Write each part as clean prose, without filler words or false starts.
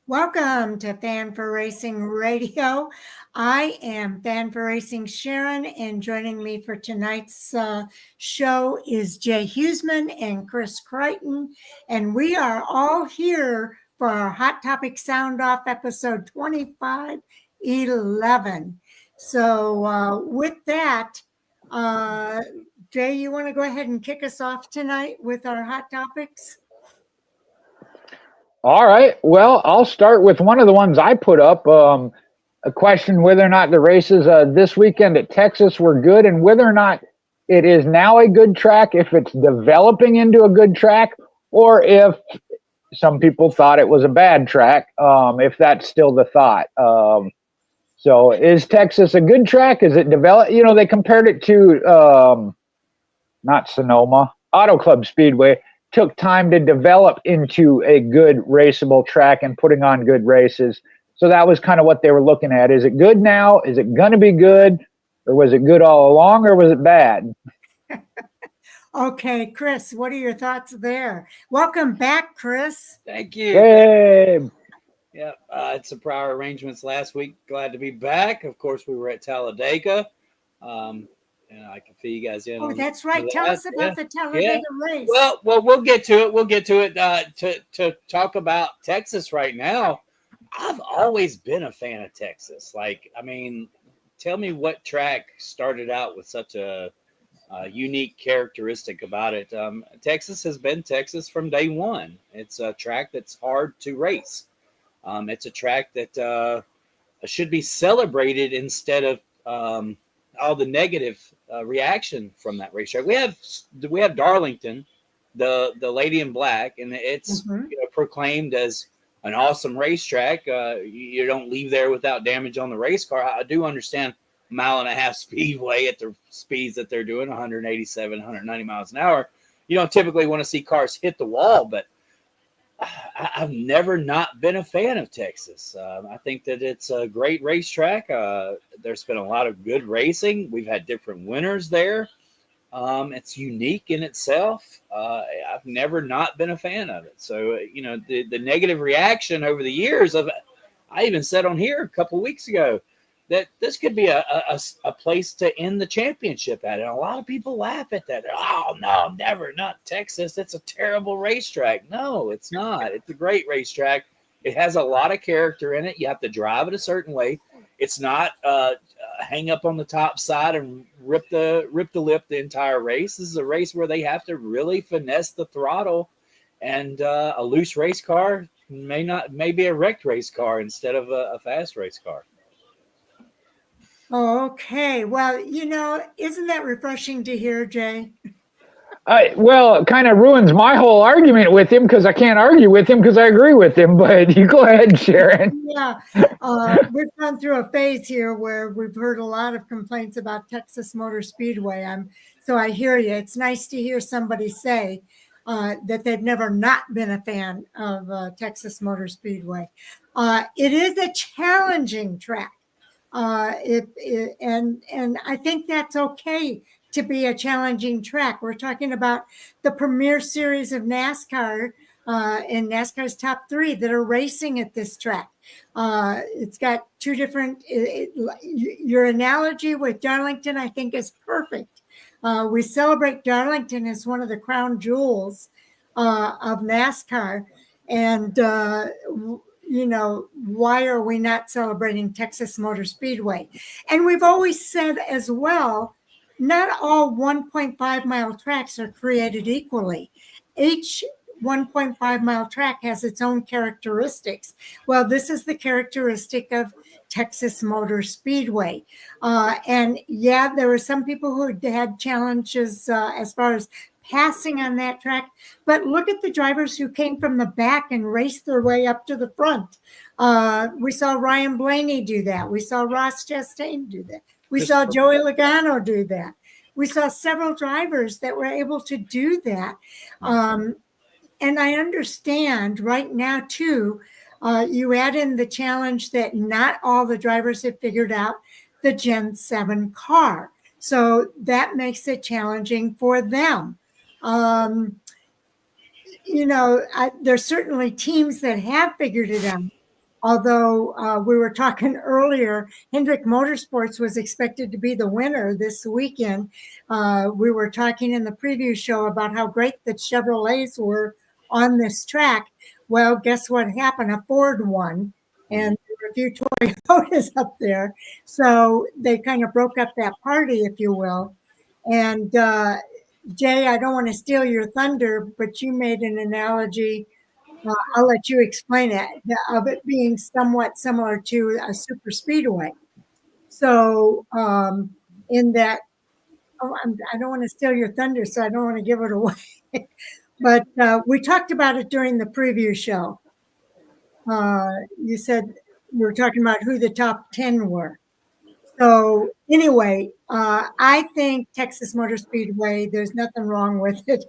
Welcome to Fan4Racing Radio. I am Fan4Racing Sharon, and joining me for tonight's show is Jay Huseman and Chris Crichton, and we are all here for our Hot Topic Sound Off episode 2511. So with that, Jay, you want to go ahead and kick us off tonight with our Hot Topics? All right. Well, I'll start with one of the ones I put up. A question whether or not the races this weekend at Texas were good and whether or not it is now a good track, if it's developing into a good track, or if some people thought it was a bad track, if that's still the thought. So is Texas a good track? Is it developed? You know, they compared it to not Sonoma, Auto Club Speedway. Took time to develop into a good raceable track and putting on good races. So that was kind of what they were looking at. Is it good now? Is it going to be good? Or was it good all along, or was it bad? Okay, Chris, what are your thoughts there? Welcome back, Chris. Thank you. Hey. Yeah, it's a prior arrangements last week. Glad to be back. Of course, we were at Talladega. And I can fill you guys in. Oh, that's right. Tell us about the Talladega race. Well, we'll get to it. We'll get to it. To talk about Texas right now, I've always been a fan of Texas. Tell me what track started out with such a unique characteristic about it. Texas has been Texas from day one. It's a track that's hard to race. It's a track that should be celebrated instead of all the negative reaction from that racetrack. We have Darlington, the Lady in Black, and it's proclaimed as an awesome racetrack. You don't leave there without damage on the race car. I do understand mile-and-a-half speedway at the speeds that they're doing, 187, 190 miles an hour. You don't typically want to see cars hit the wall, but I've never not been a fan of Texas. I think that it's a great racetrack. There's been a lot of good racing. We've had different winners there. It's unique in itself. I've never not been a fan of it. So, the negative reaction over the years I even said on here a couple of weeks ago that this could be a place to end the championship at. And a lot of people laugh at that. Oh, no, never, not Texas. It's a terrible racetrack. No, it's not. It's a great racetrack. It has a lot of character in it. You have to drive it a certain way. It's not hang up on the top side and rip the lip the entire race. This is a race where they have to really finesse the throttle, and a loose race car may be a wrecked race car instead of a fast race car. Okay. Well, isn't that refreshing to hear, Jay? Well, it kind of ruins my whole argument with him because I can't argue with him because I agree with him. But you go ahead, Sharon. Yeah. We've gone through a phase here where we've heard a lot of complaints about Texas Motor Speedway. So I hear you. It's nice to hear somebody say that they've never not been a fan of Texas Motor Speedway. It is a challenging track. And I think that's okay to be a challenging track. We're talking about the premier series of NASCAR and NASCAR's top three that are racing at this track. It's got two different, your analogy with Darlington, I think, is perfect. We celebrate Darlington as one of the crown jewels of NASCAR. And, why are we not celebrating Texas Motor Speedway? And we've always said as well, not all 1.5 mile tracks are created equally. Each 1.5 mile track has its own characteristics. Well, this is the characteristic of Texas Motor Speedway. And yeah, there were some people who had challenges as far as passing on that track, but look at the drivers who came from the back and raced their way up to the front. We saw Ryan Blaney do that. We saw Ross Chastain do that. We saw Joey Logano do that. We saw several drivers that were able to do that. And I understand right now, too, you add in the challenge that not all the drivers have figured out the Gen 7 car. So that makes it challenging for them. There's certainly teams that have figured it out, although we were talking earlier, Hendrick Motorsports was expected to be the winner this weekend. We were talking in the preview show about how great the Chevrolets were on this track. Well, guess what happened? A Ford won, and there were a few Toyotas up there. So they kind of broke up that party, if you will. And Jay, I don't want to steal your thunder, but you made an analogy. I'll let you explain it, of it being somewhat similar to a super speedway. So in that, I don't want to steal your thunder, so I don't want to give it away. But we talked about it during the preview show. You said we were talking about who the top 10 were. So anyway, I think Texas Motor Speedway, there's nothing wrong with it.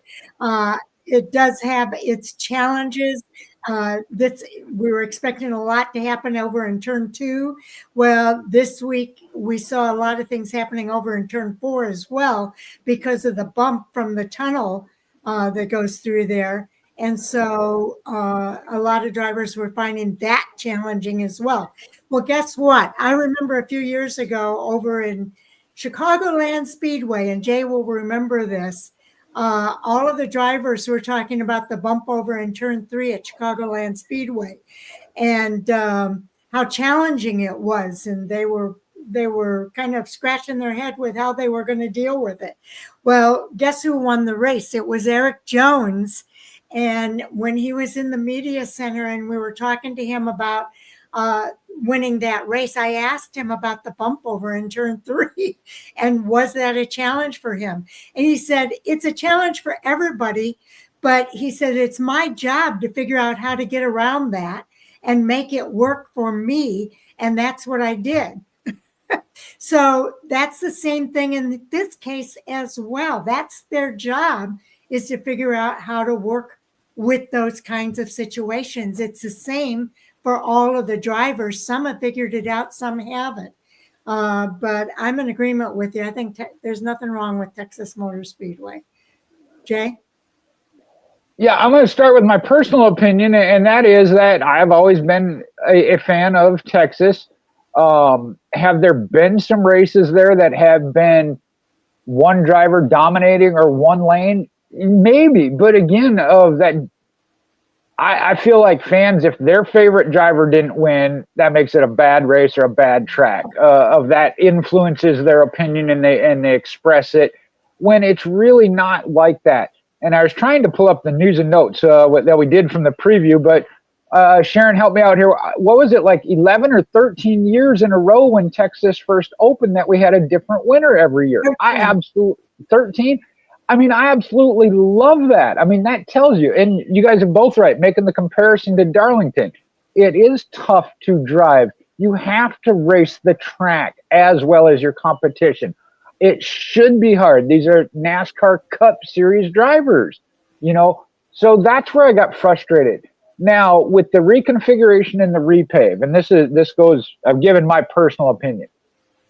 It does have its challenges. We were expecting a lot to happen over in turn 2. Well, this week we saw a lot of things happening over in turn 4 as well because of the bump from the tunnel that goes through there. And so a lot of drivers were finding that challenging as well. Well, guess what? I remember a few years ago over in Chicagoland Speedway, and Jay will remember this, all of the drivers were talking about the bump over in turn 3 at Chicagoland Speedway and how challenging it was. And they were kind of scratching their head with how they were going to deal with it. Well, guess who won the race? It was Eric Jones. And when he was in the media center and we were talking to him about winning that race, I asked him about the bump over in turn 3 and was that a challenge for him? And he said, it's a challenge for everybody, but he said, it's my job to figure out how to get around that and make it work for me. And that's what I did. So that's the same thing in this case as well. That's their job, is to figure out how to work with those kinds of situations. It's the same for all of the drivers. Some have figured it out, some haven't. But I'm in agreement with you. I think there's nothing wrong with Texas Motor Speedway. Jay? Yeah, I'm going to start with my personal opinion, and that is that I've always been a fan of Texas. Have there been some races there that have been one driver dominating or one lane? Maybe, but again, I feel like fans, if their favorite driver didn't win, that makes it a bad race or a bad track. Of that influences their opinion and they express it when it's really not like that. And I was trying to pull up the news and notes that we did from the preview, but Sharon, help me out here. What was it, like 11 or 13 years in a row when Texas first opened that we had a different winner every year? 13. I mean, I absolutely love that. I mean, that tells you, and you guys are both right, making the comparison to Darlington. It is tough to drive. You have to race the track as well as your competition. It should be hard. These are NASCAR Cup Series drivers, so that's where I got frustrated. Now, with the reconfiguration and the repave, and this goes, I've given my personal opinion.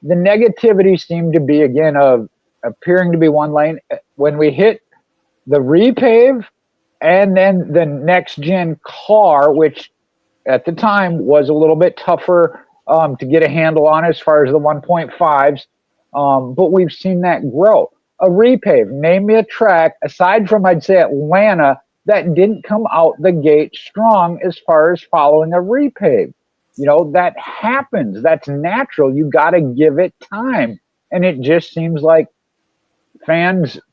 The negativity seemed to be, again, of appearing to be one lane. When we hit the repave and then the next gen car, which at the time was a little bit tougher to get a handle on as far as the 1.5s, but we've seen that grow. A repave, name me a track aside from, I'd say, Atlanta, that didn't come out the gate strong as far as following a repave. That happens. That's natural. You got to give it time. And it just seems like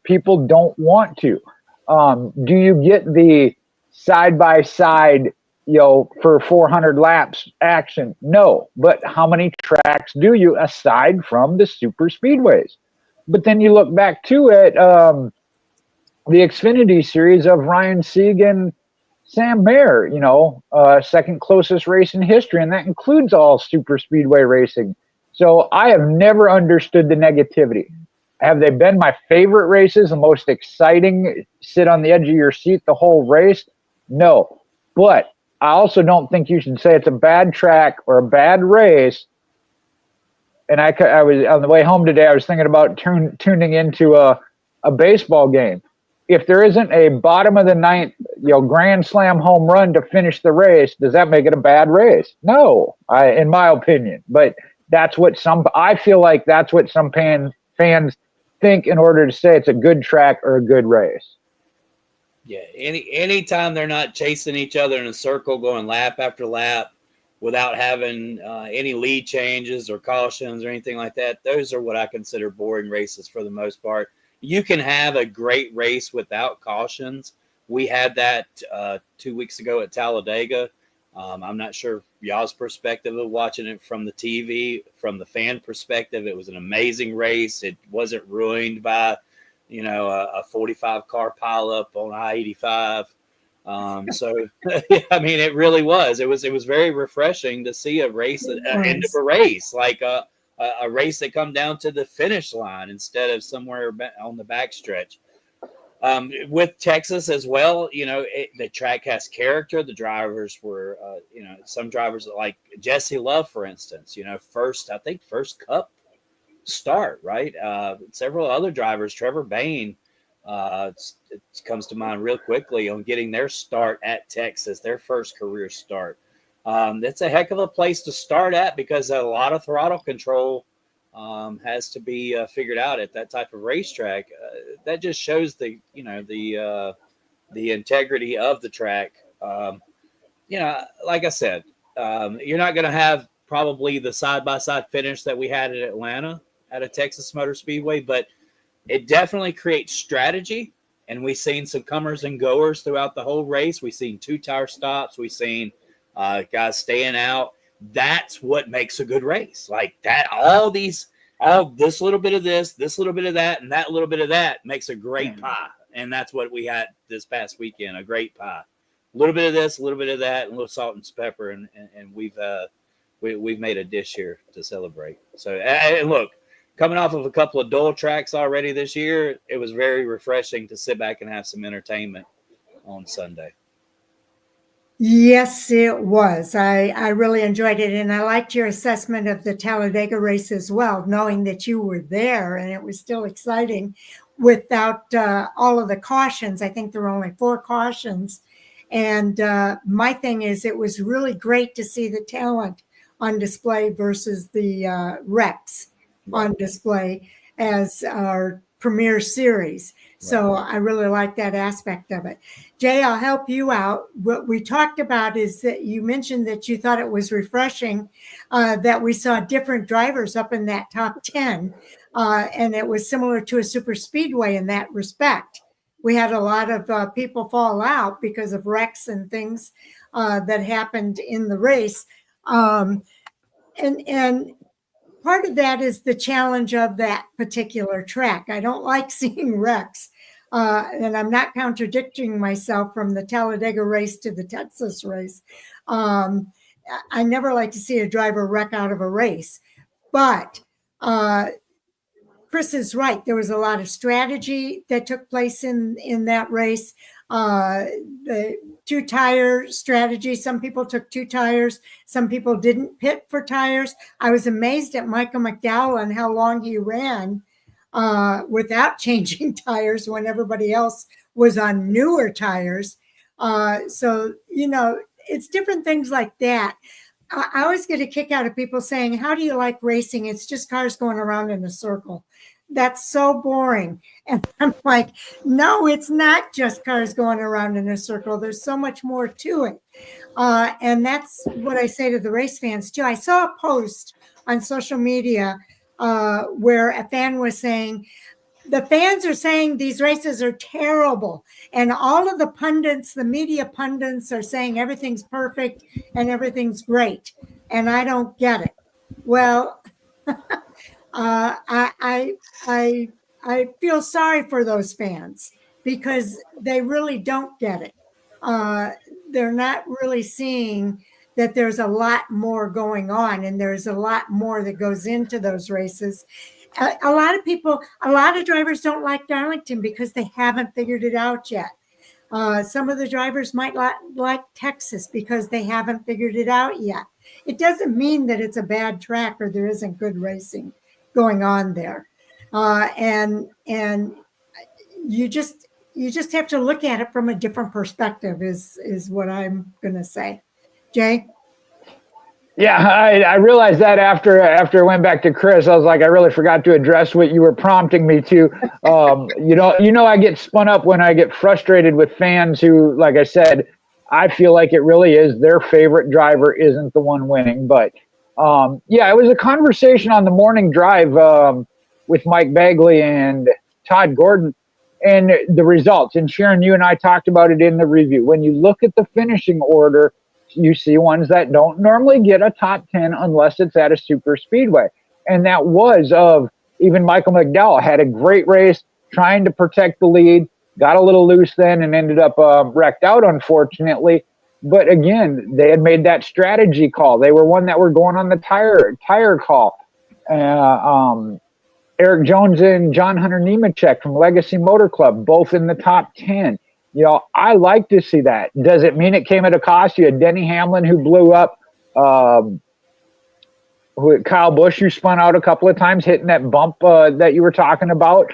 people don't want to. Do you get the side-by-side, for 400 laps action? No. But how many tracks do you aside from the super speedways? But then you look back to it, the Xfinity series of Ryan Sieg and Sam Mayer, second closest race in history, and that includes all super speedway racing. So I have never understood the negativity. Have they been my favorite races, the most exciting, sit on the edge of your seat the whole race? No. But I also don't think you should say it's a bad track or a bad race. And I was on the way home today, I was thinking about tuning into a baseball game. if there isn't a bottom of the ninth, grand slam home run to finish the race, does that make it a bad race? No, in my opinion. But I feel like that's what some fans think in order to say it's a good track or a good race. Yeah, anytime they're not chasing each other in a circle, going lap after lap without having any lead changes or cautions or anything like that, those are what I consider boring races for the most part. You can have a great race without cautions. We had that 2 weeks ago at Talladega. I'm not sure y'all's perspective of watching it from the TV. From the fan perspective, it was an amazing race. It wasn't ruined by, a 45 car pileup on I-85. So, I mean, it really was. It was very refreshing to see a race at the end of a race, like a race that come down to the finish line instead of somewhere on the backstretch. With Texas as well, the track has character. The drivers were, some drivers like Jesse Love, for instance, first Cup start, right? Several other drivers, Trevor Bayne, it comes to mind real quickly on getting their start at Texas, their first career start. It's a heck of a place to start at because a lot of throttle control has to be figured out at that type of racetrack. That just shows the integrity of the track. Like I said, you're not going to have probably the side-by-side finish that we had at Atlanta at a Texas Motor Speedway, but it definitely creates strategy. And we've seen some comers and goers throughout the whole race. We've seen 2-tire stops. We've seen guys staying out. That's what makes a good race. Like that, all this little bit of this little bit of that, and that little bit of that makes a great pie. And that's what we had this past weekend, a great pie. A little bit of this, a little bit of that, and a little salt and pepper, and we've made a dish here to celebrate. So, and look, coming off of a couple of dual tracks already this year, it was very refreshing to sit back and have some entertainment on Sunday. Yes, it was. I really enjoyed it. And I liked your assessment of the Talladega race as well, knowing that you were there and it was still exciting without all of the cautions. I think there were only 4 cautions. And my thing is, it was really great to see the talent on display versus the wrecks on display as our premier series. So I really like that aspect of it. Jay, I'll help you out. What we talked about is that you mentioned that you thought it was refreshing that we saw different drivers up in that top 10. And it was similar to a super speedway in that respect. We had a lot of people fall out because of wrecks and things that happened in the race. And part of that is the challenge of that particular track. I don't like seeing wrecks. And I'm not contradicting myself from the Talladega race to the Texas race. I never like to see a driver wreck out of a race. But Chris is right. There was a lot of strategy that took place in that race. The 2-tire strategy. Some people took 2 tires. Some people didn't pit for tires. I was amazed at Michael McDowell and how long he ran without changing tires when everybody else was on newer tires. So, it's different things like that. I always get a kick out of people saying, how do you like racing? It's just cars going around in a circle. That's so boring. And I'm like, no, it's not just cars going around in a circle. There's so much more to it. And that's what I say to the race fans too. I saw a post on social media where a fan was saying, the fans are saying these races are terrible. And all of the pundits, the media pundits are saying everything's perfect and everything's great. And I don't get it. Well, I feel sorry for those fans because they really don't get it. They're not really seeing that there's a lot more going on and there's a lot more that goes into those races. A lot of drivers don't like Darlington because they haven't figured it out yet. Some of the drivers might like Texas because they haven't figured it out yet. It doesn't mean that it's a bad track or there isn't good racing going on there. And you you just have to look at it from a different perspective is what I'm going to say. Jay? Yeah, I realized that after I went back to Chris, I was like, I really forgot to address what you were prompting me to. I get spun up when I get frustrated with fans who, like I said, I feel like it really is their favorite driver isn't the one winning. But it was a conversation on the morning drive with Mike Bagley and Todd Gordon and the results. And Sharon, you and I talked about it in the review. When you look at the finishing order, you see ones that don't normally get a top 10 unless it's at a super speedway. And that was of even Michael McDowell had a great race trying to protect the lead, got a little loose then and ended up wrecked out, unfortunately. But again, they had made that strategy call. They were one that were going on the tire call. Eric Jones and John Hunter Nemechek from Legacy Motor Club, both in the top 10. I like to see that. Does it mean it came at a cost? You had Denny Hamlin who blew up, Kyle Busch who spun out a couple of times, hitting that bump that you were talking about.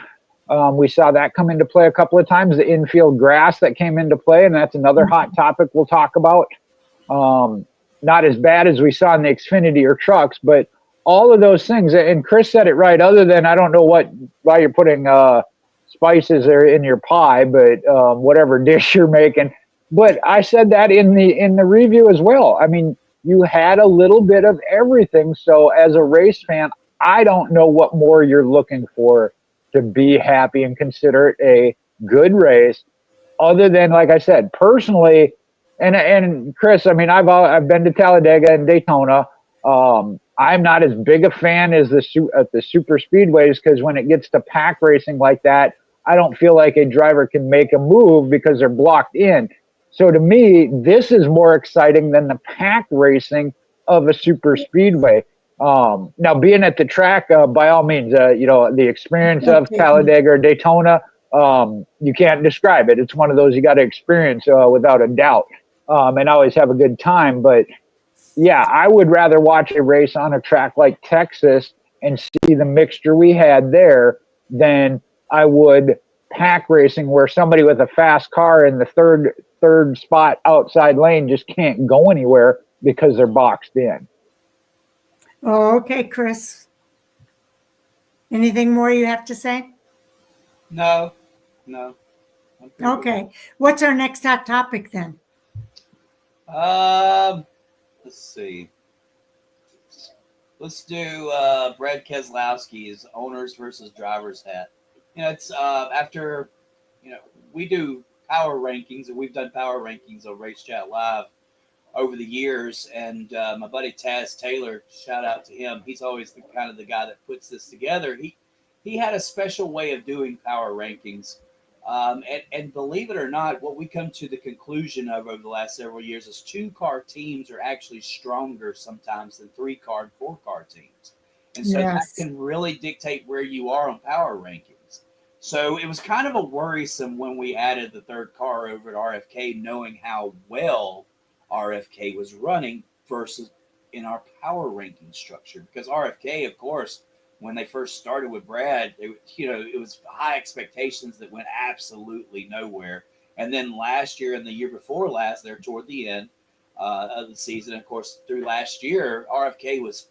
We saw that come into play a couple of times, the infield grass that came into play, and that's another hot topic we'll talk about. Not as bad as we saw in the Xfinity or trucks, but all of those things. And Chris said it right, other than I don't know why you're putting spices are in your pie, but whatever dish you're making. But I said that in the review as well. I mean, you had a little bit of everything. So as a race fan, I don't know what more you're looking for to be happy and consider it a good race, other than, like I said, personally. And Chris, I mean, I've been to Talladega and Daytona. I'm not as big a fan as the super speedways, because when it gets to pack racing like that, I don't feel like a driver can make a move because they're blocked in. So to me, this is more exciting than the pack racing of a super speedway. Now, being at the track, by all means, the experience of Talladega or Daytona, you can't describe it. It's one of those you got to experience without a doubt, and always have a good time. But yeah, I would rather watch a race on a track like Texas and see the mixture we had there than I would pack racing, where somebody with a fast car in the third spot outside lane just can't go anywhere because they're boxed in. Oh, okay, Chris. Anything more you have to say? No. Okay. What's our next hot topic then? Let's see. Let's do Brad Keselowski's owners versus drivers hat. It's after, we do power rankings, and we've done power rankings on Race Chat Live over the years. And my buddy Taz Taylor, shout out to him. He's always the guy that puts this together. He had a special way of doing power rankings. And believe it or not, what we come to the conclusion of over the last several years is 2-car teams are actually stronger sometimes than 3-car and 4-car teams. And so that can really dictate where you are on power rankings. So it was kind of a worrisome when we added the third car over at RFK, knowing how well RFK was running versus in our power ranking structure. Because RFK, of course, when they first started with Brad, it was high expectations that went absolutely nowhere. And then last year and the year before last, they're toward the end of the season. Of course, through last year, RFK was,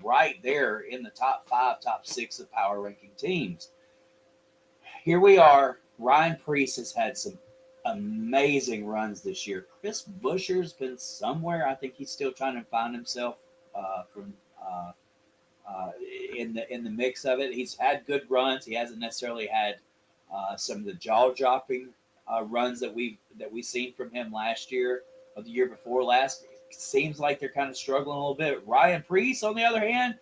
right there in the top 5, top 6 of power ranking teams. Here we are. Ryan Preece has had some amazing runs this year. Chris Buescher's been somewhere. I think he's still trying to find himself in the mix of it. He's had good runs. He hasn't necessarily had some of the jaw-dropping runs that we've seen from him last year or the year before last. It seems like they're kind of struggling a little bit. Ryan Preece, on the other hand,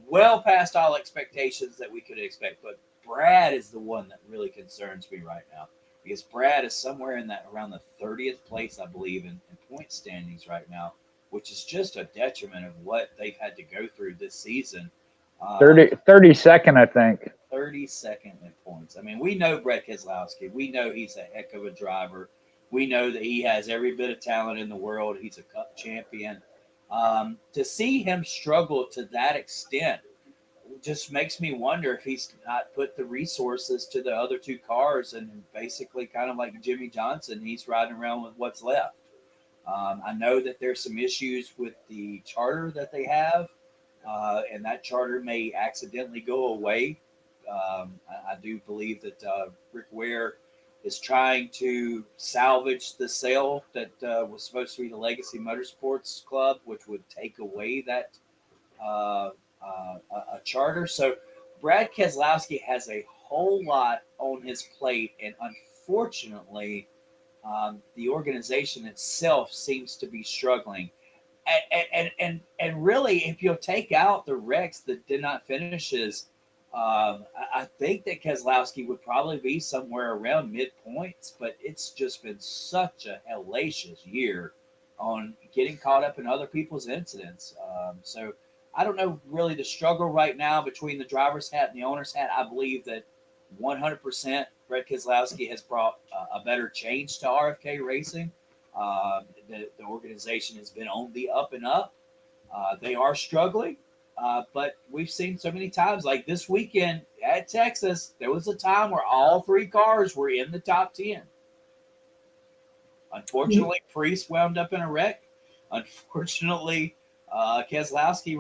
well past all expectations that we could expect. But Brad is the one that really concerns me right now, because Brad is somewhere in that around the 30th place, I believe, in point standings right now, which is just a detriment of what they've had to go through this season. 32nd, I think. 32nd in points. I mean, we know Brad Keselowski. We know he's a heck of a driver. We know that he has every bit of talent in the world. He's a Cup champion. To see him struggle to that extent, just makes me wonder if he's not put the resources to the other two cars, and basically kind of like Jimmy Johnson, he's riding around with what's left. I know that there's some issues with the charter that they have, and that charter may accidentally go away. I do believe that Rick Ware is trying to salvage the sale that was supposed to be the Legacy Motorsports Club, which would take away that a charter. So Brad Keselowski has a whole lot on his plate, and unfortunately, the organization itself seems to be struggling. And really, if you'll take out the wrecks that did not finishes, I think that Keselowski would probably be somewhere around midpoints, but it's just been such a hellacious year on getting caught up in other people's incidents. So I don't know really the struggle right now between the driver's hat and the owner's hat. I believe that 100% Brad Keselowski has brought a better change to RFK Racing. The organization has been on the up and up. They are struggling, but we've seen so many times, like this weekend at Texas, there was a time where all three cars were in the top 10. Unfortunately, Priest wound up in a wreck. Unfortunately, Keselowski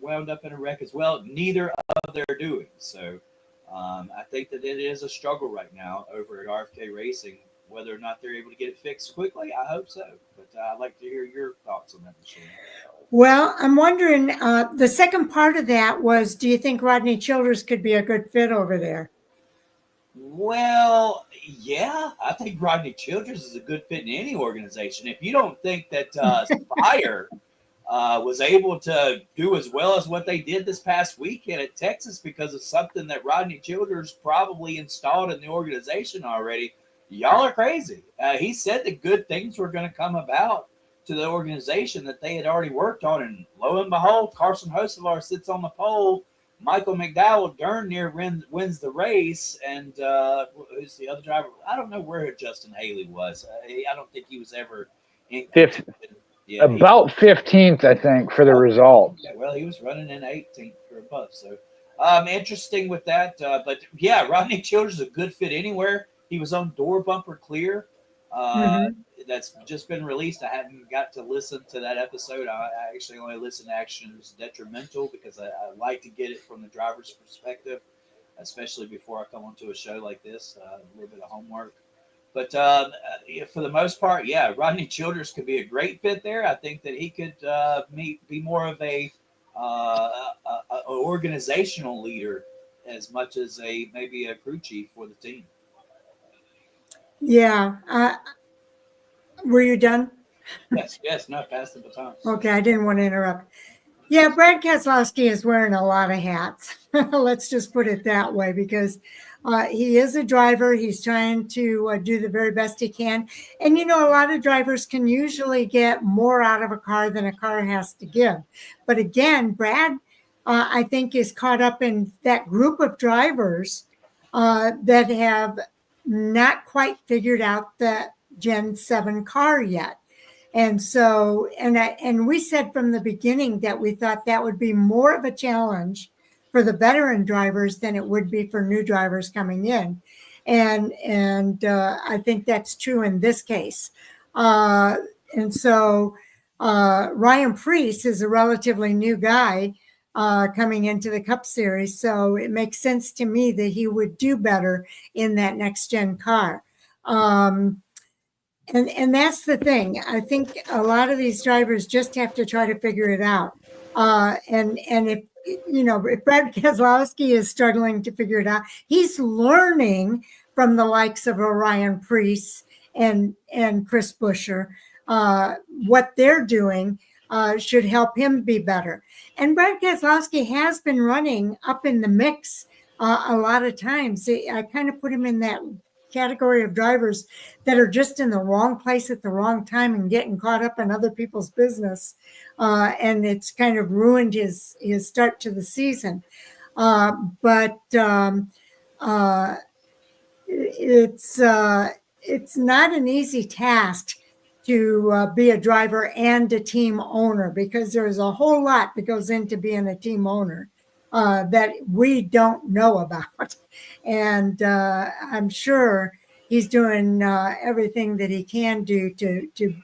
wound up in a wreck as well. Neither of their doing. So I think that it is a struggle right now over at RFK Racing. Whether or not they're able to get it fixed quickly, I hope so. But I'd like to hear your thoughts on that machine. Well, I'm wondering, the second part of that was, do you think Rodney Childers could be a good fit over there? Well, yeah, I think Rodney Childers is a good fit in any organization. If you don't think that Spire was able to do as well as what they did this past weekend at Texas because of something that Rodney Childers probably installed in the organization already, y'all are crazy. He said that good things were going to come about to the organization that they had already worked on, and lo and behold, Carson Hocevar sits on the pole. Michael McDowell darn near wins the race, and who's the other driver? I don't know where Justin Haley was. I don't think he was ever in. Yeah, about 15th, I think, for the result. Yeah, well, he was running in 18th or above. So interesting with that. But yeah, Rodney Childers is a good fit anywhere. He was on Door Bumper Clear. That's just been released. I haven't got to listen to that episode. I actually only listen to Actions Detrimental because I like to get it from the driver's perspective, especially before I come onto a show like this. A little bit of homework. But for the most part, yeah, Rodney Childers could be a great fit there. I think that he could be more of a organizational leader as much as maybe a crew chief for the team. Yeah. Were you done? Yes, no, pass the baton. Okay, I didn't want to interrupt. Yeah, Brad Keselowski is wearing a lot of hats. Let's just put it that way, because he is a driver. He's trying to do the very best he can. And, a lot of drivers can usually get more out of a car than a car has to give. But again, Brad, I think, is caught up in that group of drivers that have not quite figured out the Gen 7 car yet. And so, and we said from the beginning that we thought that would be more of a challenge for the veteran drivers than it would be for new drivers coming in. And I think that's true in this case. And so Ryan Preece is a relatively new guy coming into the Cup Series. So it makes sense to me that he would do better in that next gen car. And that's the thing. I think a lot of these drivers just have to try to figure it out. And if Brad Keselowski is struggling to figure it out, he's learning from the likes of Ryan Preece and Chris Buescher. What they're doing should help him be better. And Brad Keselowski has been running up in the mix a lot of times. I kind of put him in that category of drivers that are just in the wrong place at the wrong time and getting caught up in other people's business. And it's kind of ruined his start to the season. But it's not an easy task to be a driver and a team owner, because there's a whole lot that goes into being a team owner. that we don't know about. And I'm sure he's doing everything that he can do to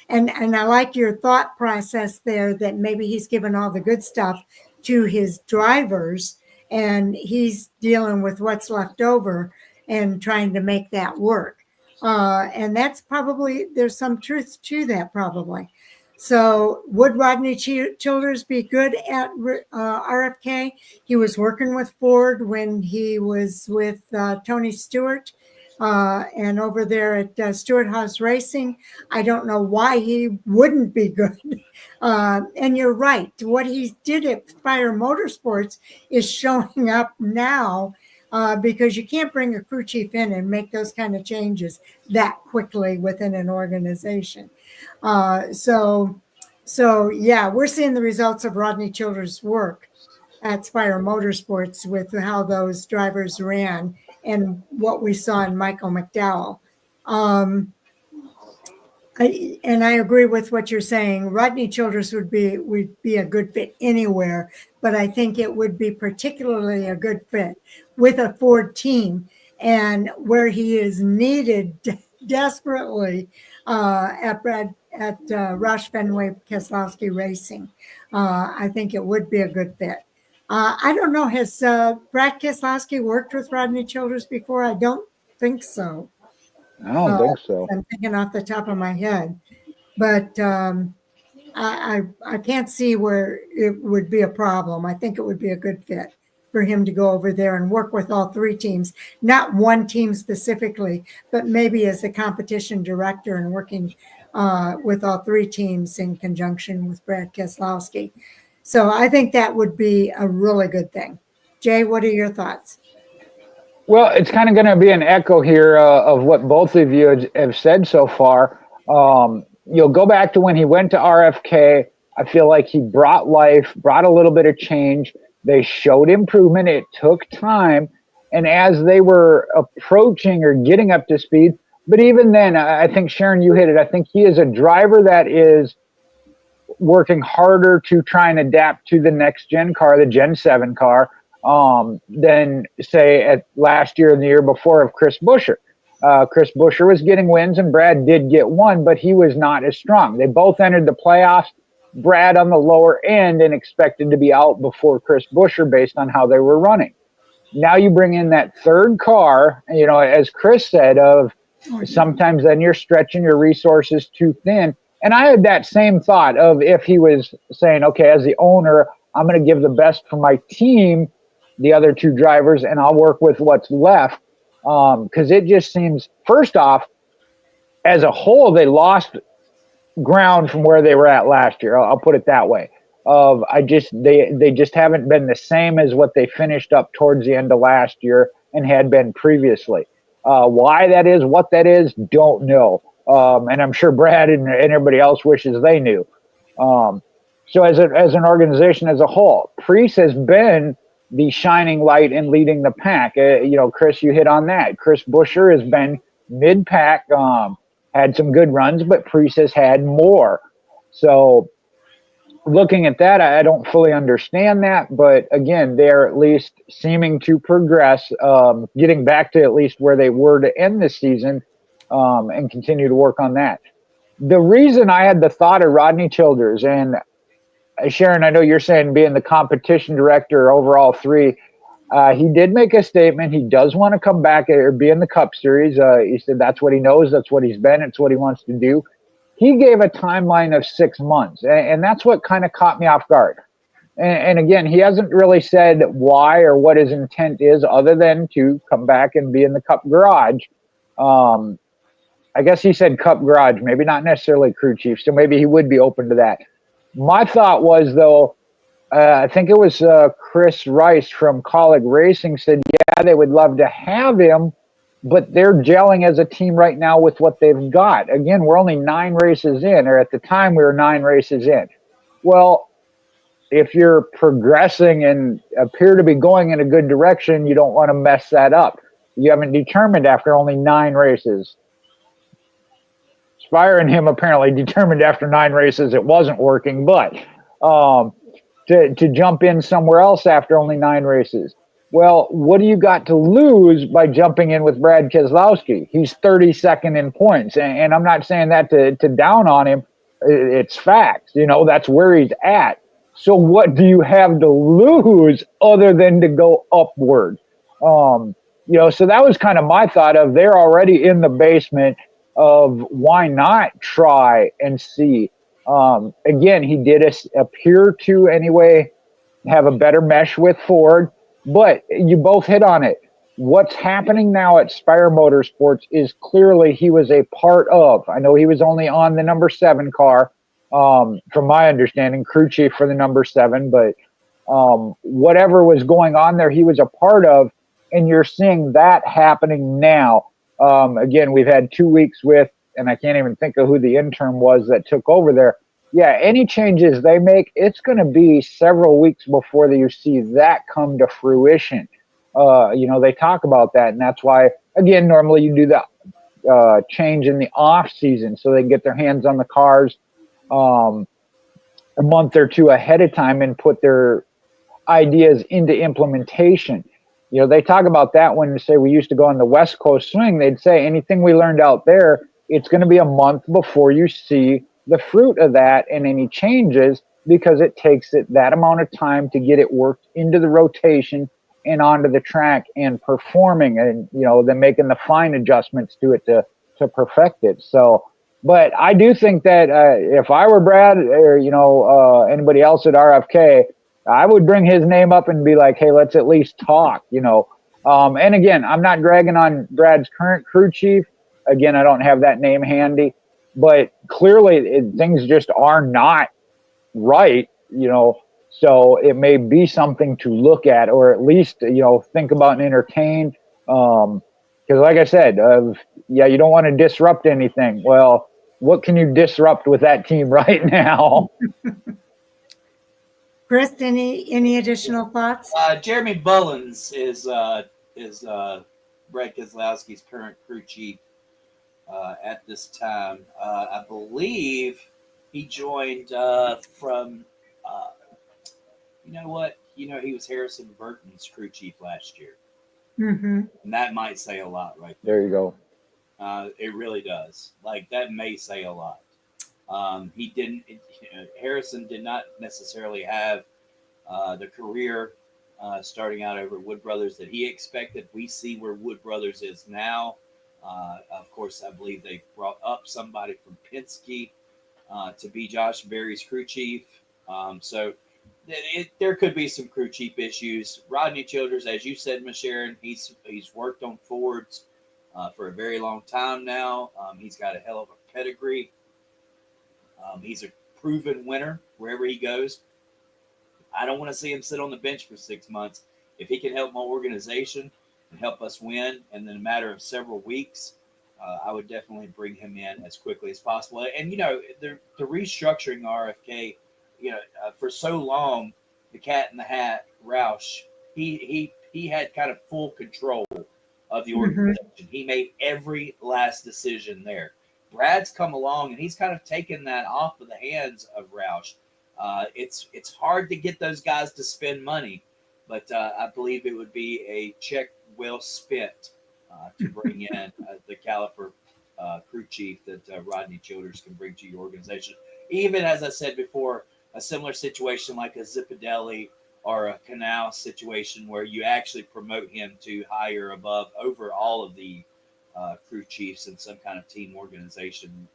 and I like your thought process there that maybe he's given all the good stuff to his drivers and he's dealing with what's left over and trying to make that work. And that's probably, there's some truth to that probably. So would Rodney Childers be good at RFK? He was working with Ford when he was with Tony Stewart and over there at Stewart House Racing. I don't know why he wouldn't be good. And you're right. What he did at Fire Motorsports is showing up now because you can't bring a crew chief in and make those kind of changes that quickly within an organization. So yeah, we're seeing the results of Rodney Childers' work at Spire Motorsports with how those drivers ran and what we saw in Michael McDowell. And I agree with what you're saying. Rodney Childers would be a good fit anywhere, but I think it would be particularly a good fit with a Ford team and where he is needed desperately at Roush Fenway Keselowski Racing. I think it would be a good fit. I don't know, has Brad Keselowski worked with Rodney Childers before? I don't think so. I don't think so. I'm thinking off the top of my head. But I can't see where it would be a problem. I think it would be a good fit for him to go over there and work with all three teams, not one team specifically, but maybe as the competition director and working with all three teams in conjunction with Brad Keselowski. So I think that would be a really good thing. Jay, what are your thoughts? Well, it's kind of going to be an echo here of what both of you have said so far. You'll go back to when he went to RFK. I feel like he brought life, brought a little bit of change. They showed improvement. It took time. And as they were approaching or getting up to speed, but even then, I think, Sharon, you hit it. I think he is a driver that is working harder to try and adapt to the next gen car, the Gen 7 car, than, say, at last year and the year before of Chris Buescher. Chris Buescher was getting wins, and Brad did get one, but he was not as strong. They both entered the playoffs. Brad on the lower end and expected to be out before Chris Buescher based on how they were running. Now you bring in that third car, you know, as Chris said, of sometimes then you're stretching your resources too thin. And I had that same thought of if he was saying, okay, as the owner, I'm going to give the best for my team, the other two drivers, and I'll work with what's left. Because it just seems, first off, as a whole, they lost ground from where they were at last year. I'll put it that way. They just haven't been the same as what they finished up towards the end of last year and had been previously. Why that is, what that is, don't know. And I'm sure Brad and everybody else wishes they knew. So as an organization as a whole, Preece has been the shining light and leading the pack. Chris, you hit on that. Chris Buescher has been mid-pack, had some good runs, but Preece has had more. So looking at that, I don't fully understand that. But again, they're at least seeming to progress, getting back to at least where they were to end the season, and continue to work on that. The reason I had the thought of Rodney Childers, and Sharon, I know you're saying being the competition director over all three, he did make a statement. He does want to come back or be in the Cup Series. He said that's what he knows. That's what he's been. It's what he wants to do. He gave a timeline of 6 months, and that's what kind of caught me off guard. And again, he hasn't really said why or what his intent is other than to come back and be in the Cup Garage. I guess he said Cup Garage, maybe not necessarily crew chief, so maybe he would be open to that. My thought was, though, I think it was Chris Rice from Colleague Racing said, yeah, they would love to have him, but they're gelling as a team right now with what they've got. Again, we're only 9 races in, or at the time we were 9 races in. Well, if you're progressing and appear to be going in a good direction, you don't want to mess that up. You haven't determined after only 9 races. Spire and him apparently determined after 9 races it wasn't working, but to jump in somewhere else after only 9 races. Well, what do you got to lose by jumping in with Brad Keselowski? He's 32nd in points. And I'm not saying that to down on him. It's facts. That's where he's at. So what do you have to lose other than to go upward? So that was kind of my thought of they're already in the basement of why not try and see. Again, he did appear to anyway have a better mesh with Ford, but you both hit on it. What's happening now at Spire Motorsports is clearly he was a part of. I know he was only on the number 7 car, from my understanding, crew chief for the number 7, but whatever was going on there, he was a part of, and you're seeing that happening now. Again, we've had 2 weeks with, and I can't even think of who the intern was that took over there. Yeah, any changes they make, it's going to be several weeks before you see that come to fruition. They talk about that, and that's why, again, normally you do that change in the off season so they can get their hands on the cars a month or 2 ahead of time and put their ideas into implementation. They talk about that when they say we used to go on the West Coast swing. They'd say anything we learned out there, it's going to be a month before you see the fruit of that and any changes, because it takes it that amount of time to get it worked into the rotation and onto the track and performing, and then making the fine adjustments to it to perfect it. So, but I do think that if I were Brad or anybody else at RFK, I would bring his name up and be like, hey, let's at least talk. And again, I'm not dragging on Brad's current crew chief. Again, I don't have that name handy, but clearly things just are not right, so it may be something to look at, or at least, think about and entertain. Because like I said, you don't want to disrupt anything. Well, what can you disrupt with that team right now? Chris, any additional thoughts? Jeremy Bullins is Brad Keselowski's current crew chief at this time. I believe he joined from, he was Harrison Burton's crew chief last year. Mm-hmm. And that might say a lot right there. There you go. It really does. Like, that may say a lot. Harrison did not necessarily have the career starting out over Wood Brothers that he expected. We see where Wood Brothers is now. Of course, I believe they brought up somebody from Penske to be Josh Berry's crew chief. So there could be some crew chief issues. Rodney Childers, as you said, Ms. Sharon, he's worked on Fords for a very long time now. He's got a hell of a pedigree. He's a proven winner wherever he goes. I don't want to see him sit on the bench for 6 months. If he can help my organization and help us win in a matter of several weeks, I would definitely bring him in as quickly as possible. And, the restructuring RFK, for so long, the cat in the hat, Roush, he had kind of full control of the organization. Mm-hmm. He made every last decision there. Brad's come along and he's kind of taken that off of the hands of Roush. It's hard to get those guys to spend money, but I believe it would be a check well spent to bring in the caliber crew chief that Rodney Childers can bring to your organization. Even, as I said before, a similar situation like a Zipadelli or a Canal situation where you actually promote him to higher over all of the crew chiefs in some kind of team organization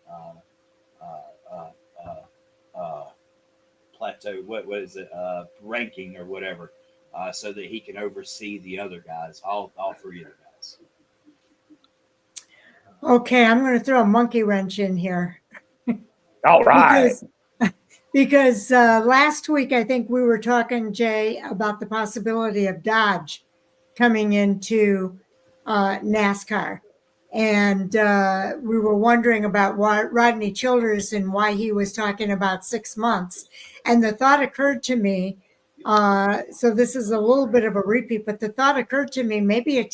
plateau, what is it, ranking or whatever, so that he can oversee the other guys, all 3 of the guys. Okay, I'm going to throw a monkey wrench in here. All right. Because last week, I think we were talking, Jay, about the possibility of Dodge coming into NASCAR. And we were wondering about Rodney Childers and why he was talking about 6 months. And the thought occurred to me, so this is a little bit of a repeat, but the thought occurred to me, maybe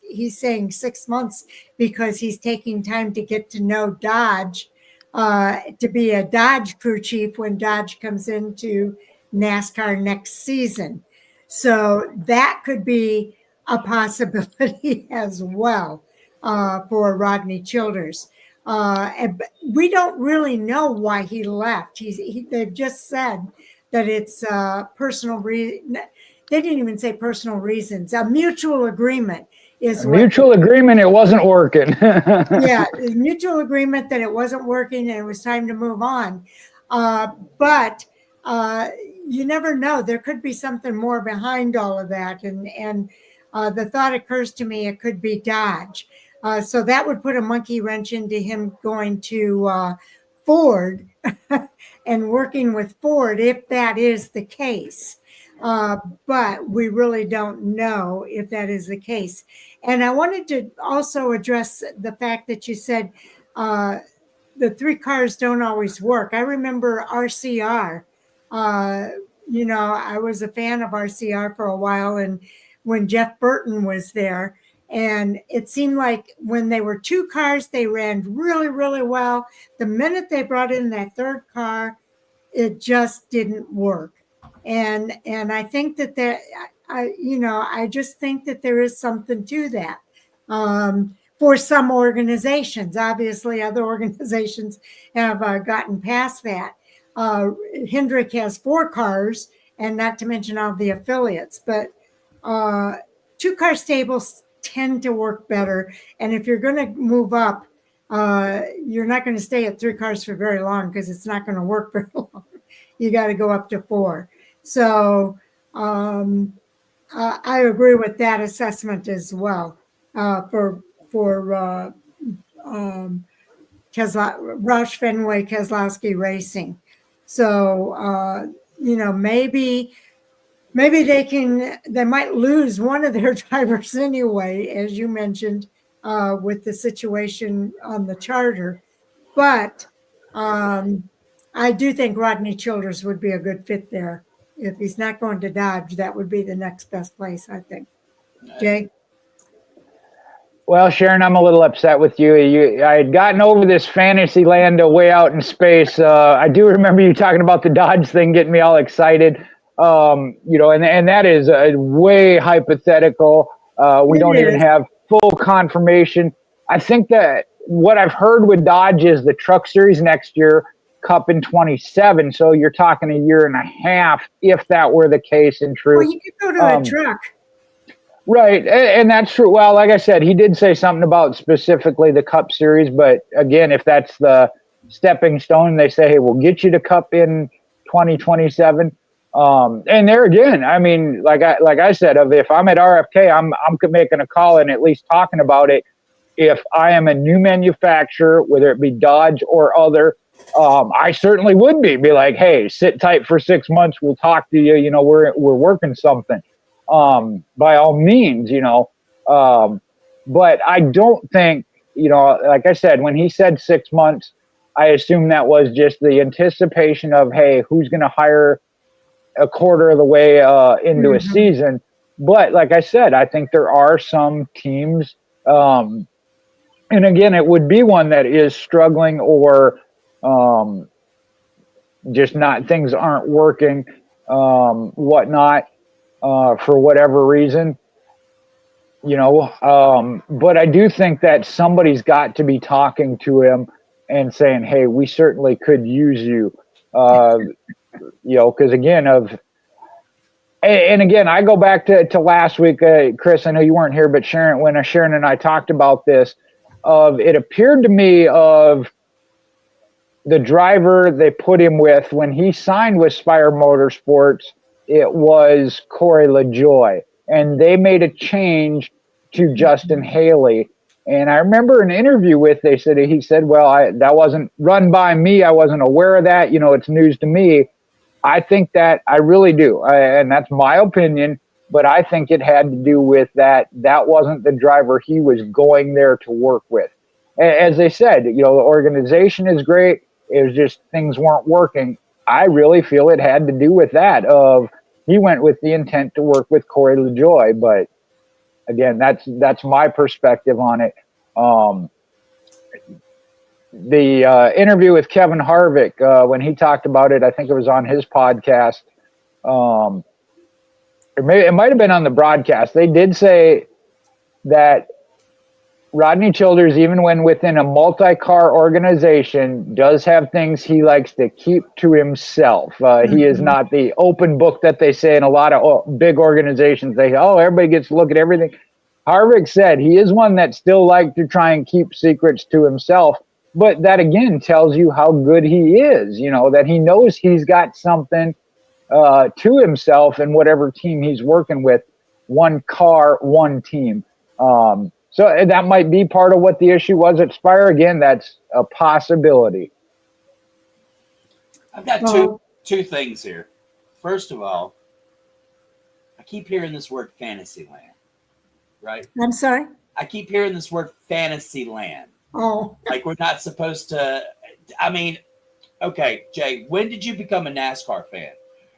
he's saying 6 months because he's taking time to get to know Dodge, to be a Dodge crew chief when Dodge comes into NASCAR next season. So that could be a possibility as well for Rodney Childers. We don't really know why he left. They've just said that it's personal reason. They didn't even say personal reasons. A mutual agreement is mutual agreement. It wasn't working. Yeah, mutual agreement that it wasn't working and it was time to move on. But you never know. There could be something more behind all of that. And the thought occurs to me it could be Dodge. So that would put a monkey wrench into him going to Ford and working with Ford if that is the case. But we really don't know if that is the case. And I wanted to also address the fact that you said the three cars don't always work. I remember RCR. I was a fan of RCR for a while, and when Jeff Burton was there, and it seemed like when they were two cars, they ran really, really well. The minute they brought in that third car, it just didn't work. And I think that I just think that there is something to that for some organizations. Obviously, other organizations have gotten past that. Hendrick has 4 cars, and not to mention all the affiliates, but 2-car stables tend to work better. And if you're going to move up, you're not going to stay at 3 cars for very long because it's not going to work very long. You got to go up to 4. So I agree with that assessment as well for Roush Fenway Keselowski Racing. So maybe they might lose one of their drivers anyway, as you mentioned, with the situation on the charter. But I do think Rodney Childers would be a good fit there. If he's not going to Dodge, that would be the next best place, I think. Jay? Well, Sharon, I'm a little upset with you. I had gotten over this fantasy land way out in space. I do remember you talking about the Dodge thing, getting me all excited. And that is a way hypothetical. We don't even have full confirmation. I think that what I've heard with Dodge is the Truck Series next year, Cup in 27. So you're talking a year and a half, if that were the case in truth. Well, you could go to a truck. Right. And that's true. Well, like I said, he did say something about specifically the Cup Series. But again, if that's the stepping stone, they say, hey, we'll get you to Cup in 2027. And there again, I mean, like I said, if I'm at RFK, I'm making a call and at least talking about it. If I am a new manufacturer, whether it be Dodge or other, I certainly would be like, hey, sit tight for 6 months. We'll talk to you. We're working something. By all means, but I don't think, like I said, when he said 6 months, I assume that was just the anticipation of, hey, who's going to hire a quarter of the way into a season. But like I said, I think there are some teams, and again, it would be one that is struggling or just not, things aren't working, whatnot, for whatever reason, but I do think that somebody's got to be talking to him and saying, hey, we certainly could use you, because again, and again, I go back to last week, Chris, I know you weren't here, but when Sharon and I talked about this, it appeared to me of the driver they put him with when he signed with Spire Motorsports, it was Corey LaJoie, and they made a change to Justin Haley. And I remember an interview he said, well, that wasn't run by me. I wasn't aware of that. It's news to me. I think that I really do. And that's my opinion, but I think it had to do with that wasn't the driver he was going there to work with. As they said, the organization is great. It was just things weren't working. I really feel it had to do with that he went with the intent to work with Corey LaJoie, but again, that's my perspective on it. The interview with Kevin Harvick, when he talked about it, I think it was on his podcast. It might have been on the broadcast. They did say that Rodney Childers, even when within a multi-car organization, does have things he likes to keep to himself. He is not the open book that they say in a lot of big organizations. They, everybody gets to look at everything. Harvick said he is one that still likes to try and keep secrets to himself. But that, again, tells you how good he is, that he knows he's got something to himself in whatever team he's working with. One car, one team. So that might be part of what the issue was at Spire. Again, that's a possibility. I've got two things here. First of all, I keep hearing this word Fantasyland, right? I'm sorry? I keep hearing this word Fantasyland. Oh. Like we're not supposed to, okay, Jay, when did you become a NASCAR fan?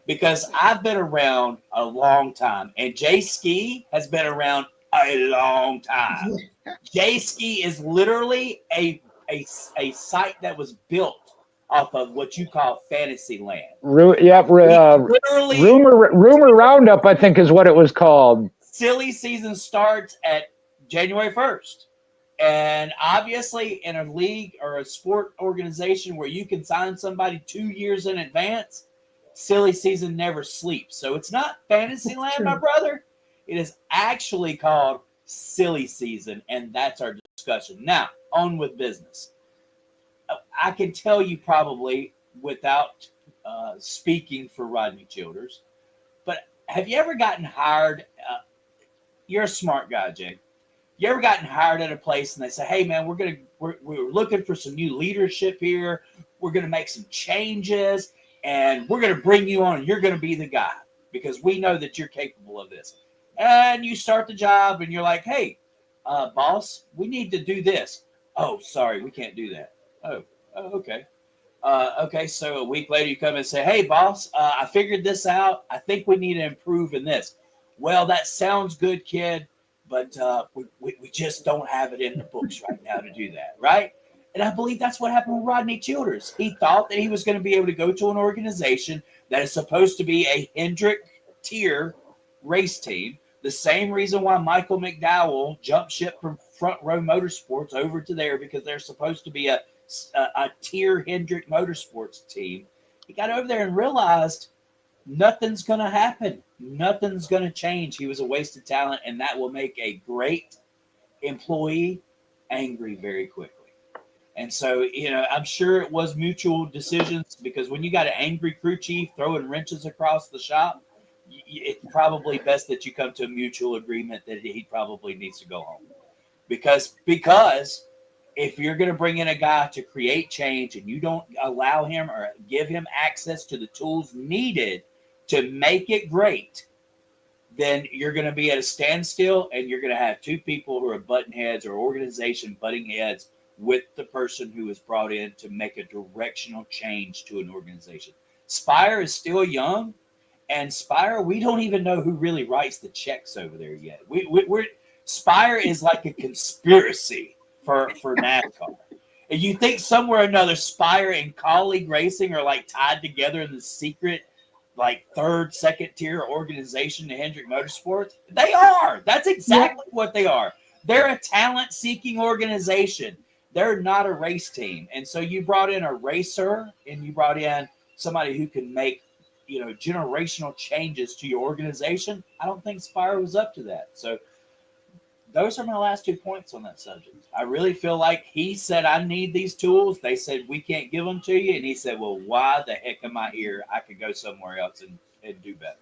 Because I've been around a long time, and Jay Ski has been around a long time. Jay Ski is literally a site that was built off of what you call Fantasyland. Literally, rumor Roundup, I think, is what it was called. Silly season starts at January 1st. And obviously, in a league or a sport organization where you can sign somebody 2 years in advance, silly season never sleeps. So it's not Fantasyland, my brother. It is actually called silly season, and that's our discussion. Now, on with business. I can tell you probably without speaking for Rodney Childers, but have you ever gotten hired? You're a smart guy, Jay. You ever gotten hired at a place and they say, "Hey, man, we're looking for some new leadership here. We're going to make some changes, and we're going to bring you on, and you're going to be the guy because we know that you're capable of this." And you start the job, and you're like, "Hey, boss, we need to do this." "Oh, sorry, we can't do that." Oh, okay. Okay, so a week later, you come and say, "Hey, boss, I figured this out. I think we need to improve in this." "Well, that sounds good, kid, but we just don't have it in the books right now to do that," right? And I believe that's what happened with Rodney Childers. He thought that he was going to be able to go to an organization that is supposed to be a Hendrick tier race team. The same reason why Michael McDowell jumped ship from Front Row Motorsports over to there, because they're supposed to be a tier Hendrick Motorsports team. He got over there and realized nothing's going to happen. Nothing's going to change. He was a waste of talent, and that will make a great employee angry very quickly. And so, I'm sure it was mutual decisions, because when you got an angry crew chief throwing wrenches across the shop, it's probably best that you come to a mutual agreement that he probably needs to go home. Because if you're going to bring in a guy to create change and you don't allow him or give him access to the tools needed to make it great, then you're going to be at a standstill, and you're going to have two people who are butting heads, or organization butting heads with the person who is brought in to make a directional change to an organization. Spire is still young, and Spire, we don't even know who really writes the checks over there yet. We're Spire is like a conspiracy for NASCAR. And you think somewhere or another Spire and Colleague Racing are like tied together in the secret, like third, second tier organization to Hendrick Motorsports? They are. That's exactly what they are. They're a talent seeking organization. They're not a race team. And so you brought in a racer, and you brought in somebody who can make, generational changes to your organization. I don't think Spire was up to that. So those are my last 2 points on that subject. I really feel like he said, "I need these tools." They said, "We can't give them to you." And he said, "Well, why the heck am I here? I could go somewhere else and do better."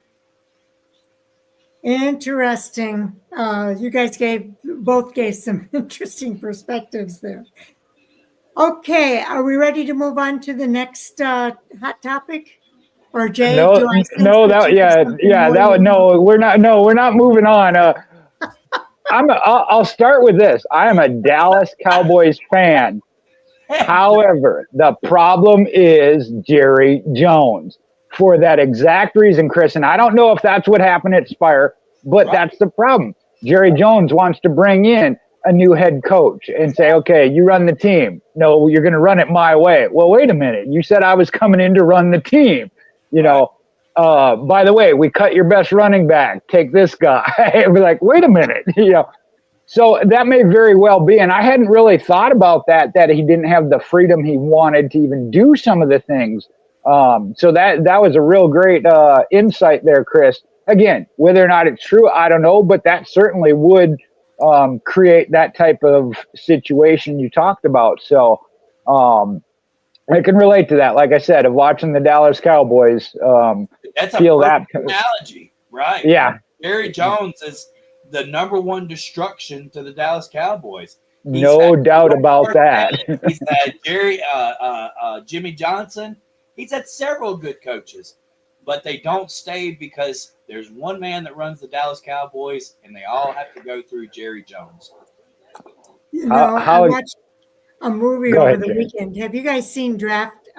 Interesting. You guys both gave some interesting perspectives there. Okay, are we ready to move on to the next hot topic? Or Jay? We're not moving on. I'll start with this. I am a Dallas Cowboys fan. However, the problem is Jerry Jones. For that exact reason, Chris, and I don't know if that's what happened at Spire, but that's the problem. Jerry Jones wants to bring in a new head coach and say, "Okay, you run the team." "No, you're going to run it my way." "Well, wait a minute. You said I was coming in to run the team." by the way, we cut your best running back. Take this guy. We're like, wait a minute, So that may very well be, and I hadn't really thought about that he didn't have the freedom he wanted to even do some of the things. So that was a real great insight there, Chris. Again, whether or not it's true, I don't know, but that certainly would create that type of situation you talked about. So I can relate to that. Like I said, of watching the Dallas Cowboys That's feel a that analogy, right? Yeah. Jerry Jones is the number one destruction to the Dallas Cowboys. No doubt about that. He's had Jimmy Johnson. He's had several good coaches, but they don't stay because there's one man that runs the Dallas Cowboys, and they all have to go through Jerry Jones. I watched a movie Go over ahead, the Jay. weekend. Have you guys seen Draft?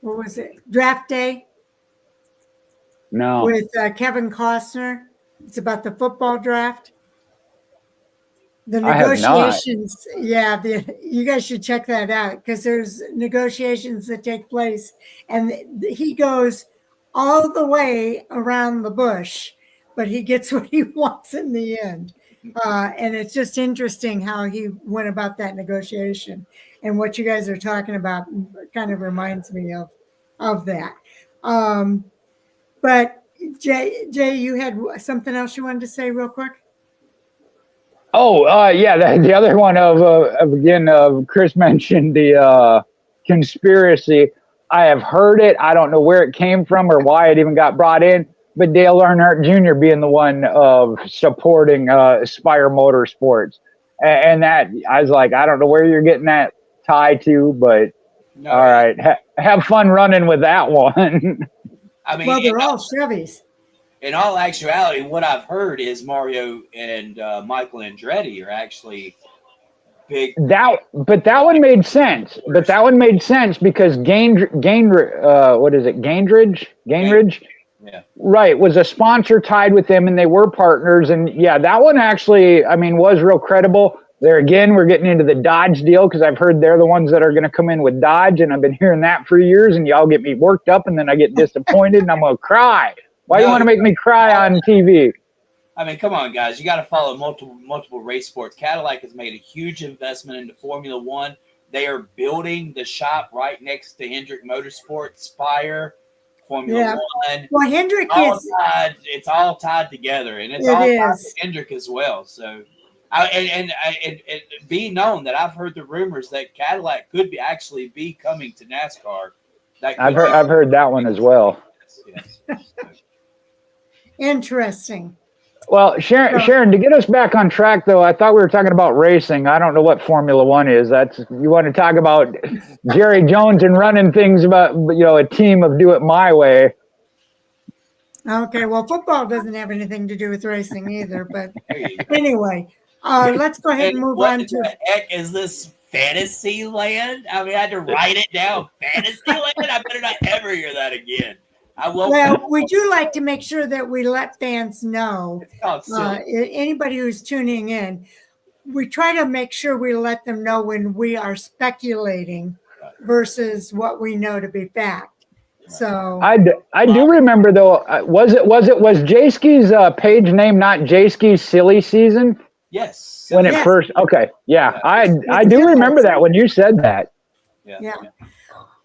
What was it? Draft Day No. with Kevin Costner. It's about the football draft. The I have not. negotiations, you guys should check that out because there's negotiations that take place, and he goes all the way around the bush, but he gets what he wants in the end. And it's just interesting how he went about that negotiation, and what you guys are talking about kind of reminds me of that. But Jay, you had something else you wanted to say real quick? Oh, yeah. The other one of Chris mentioned the conspiracy. I have heard it. I don't know where it came from or why it even got brought in. But Dale Earnhardt Jr. being the one of supporting Aspire Motorsports, and that I was like, I don't know where you're getting that tie to, but No, all right, have fun running with that one. I mean, Well, they're all Chevys. in all actuality, what I've heard is Mario and Michael Andretti are actually big. That one made sense. But that one made sense because Gainridge? Yeah. Right, was a sponsor tied with them, and they were partners. And yeah, that one actually, was real credible. There again, we're getting into the Dodge deal because I've heard they're the ones that are going to come in with Dodge, and I've been hearing that for years. And y'all get me worked up, and then I get disappointed, and I'm going to cry. Why do you want to make me cry on TV? I mean, come on, guys. You got to follow multiple race sports. Cadillac has made a huge investment into Formula One. They are building the shop right next to Hendrick Motorsports, Spire, Formula One. Well, Hendrick It's all tied together, and it's all tied to Hendrick as well. So, and be known that I've heard the rumors that Cadillac could actually be coming to NASCAR. I've heard that one as well. Yes. Interesting. Well, Sharon, to get us back on track, though, I thought we were talking about racing. I don't know what Formula One is. You want to talk about Jerry Jones and running things about, a team of do it my way. Okay, well, football doesn't have anything to do with racing either. But anyway, let's go ahead and move on to. What the heck is this fantasy land? I had to write it down. Fantasy land? I better not ever hear that again. Well, we do like to make sure that we let fans know, anybody who's tuning in, we try to make sure we let them know when we are speculating versus what we know to be fact. So I do remember though. Was Jayski's page name not Jayski's silly season? Yes. When it first. Okay. Yeah. I do remember that when you said that. Yeah.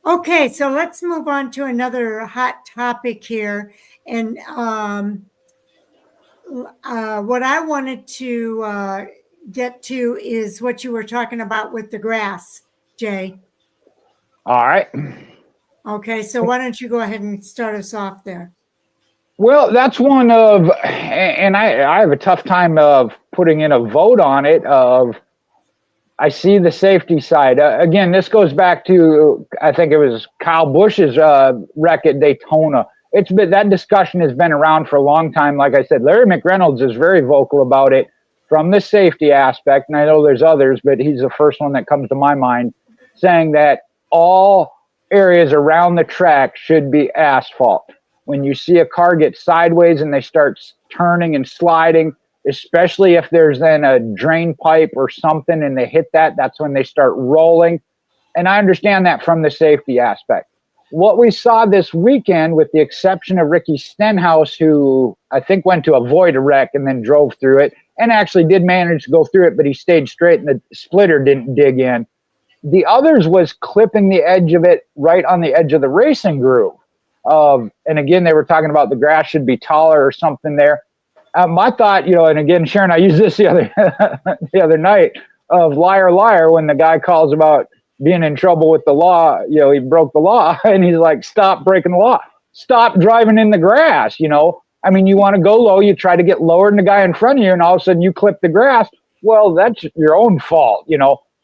Okay, so let's move on to another hot topic here. And what I wanted to get to is what you were talking about with the grass, Jay. All right. Okay, so why don't you go ahead and start us off there? Well, that's one of, and I have a tough time of putting in a vote on it I see the safety side. Again, this goes back to, I think it was Kyle Busch's wreck at Daytona. That discussion has been around for a long time. Like I said, Larry McReynolds is very vocal about it from the safety aspect. And I know there's others, but he's the first one that comes to my mind, saying that all areas around the track should be asphalt. When you see a car get sideways and they start turning and sliding, especially if there's then a drain pipe or something and they hit that's when they start rolling. And I understand that from the safety aspect. what we saw this weekend, with the exception of Ricky Stenhouse, who I think went to avoid a wreck and then drove through it, and actually did manage to go through it, but he stayed straight and the splitter didn't dig in. The others was clipping the edge of it right on the edge of the racing groove. And again, they were talking about the grass should be taller or something there. My thought, and again, Sharon, I used this the other night, of liar, liar, when the guy calls about being in trouble with the law. He broke the law, and he's like, stop breaking the law. Stop driving in the grass. You want to go low, you try to get lower than the guy in front of you, and all of a sudden you clip the grass. Well, that's your own fault.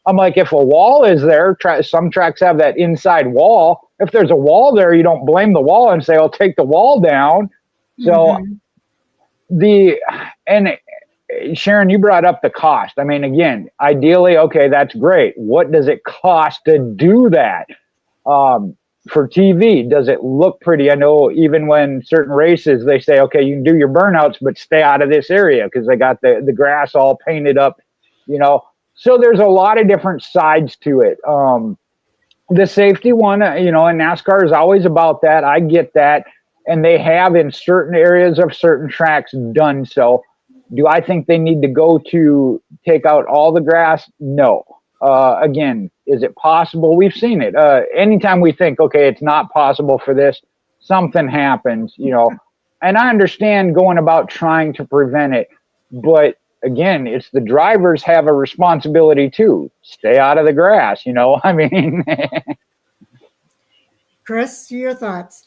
I'm like, if a wall is there, some tracks have that inside wall. If there's a wall there, you don't blame the wall and say, I'll take the wall down. So Sharon, you brought up the cost. Again, ideally, okay, that's great. What does it cost to do that? For TV, does it look pretty? I know even when certain races, they say, okay, you can do your burnouts, but stay out of this area because they got the grass all painted up, So there's a lot of different sides to it. The safety one, and NASCAR is always about that. I get that. And they have in certain areas of certain tracks done so. Do I think they need to go to take out all the grass? No. Again, is it possible? We've seen it. Anytime we think, okay, it's not possible for this, something happens, And I understand going about trying to prevent it. But again, it's the drivers have a responsibility too. Stay out of the grass, Chris, your thoughts?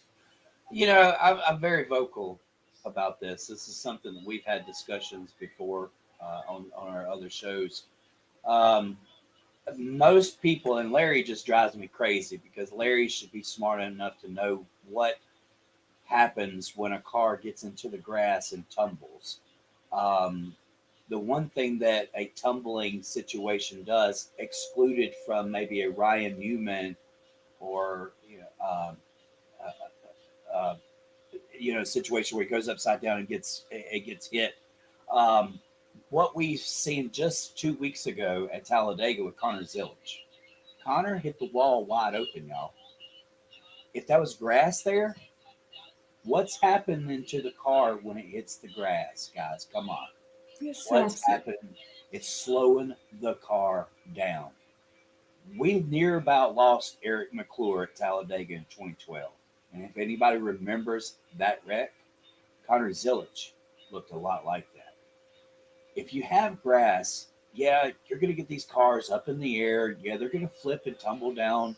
I'm very vocal about this. This is something that we've had discussions before on our other shows. Most people, and Larry just drives me crazy because Larry should be smart enough to know what happens when a car gets into the grass and tumbles. The one thing that a tumbling situation does, excluded from maybe a Ryan Newman or a situation where he goes upside down and gets hit. What we've seen just 2 weeks ago at Talladega with Connor Zilisch. Connor hit the wall wide open, y'all. If that was grass there, what's happening to the car when it hits the grass, guys? Come on. What's happening? It's slowing the car down. We near about lost Eric McClure at Talladega in 2012. And if anybody remembers that wreck, Connor Zilisch looked a lot like that. If you have grass, you're going to get these cars up in the air. Yeah, they're going to flip and tumble down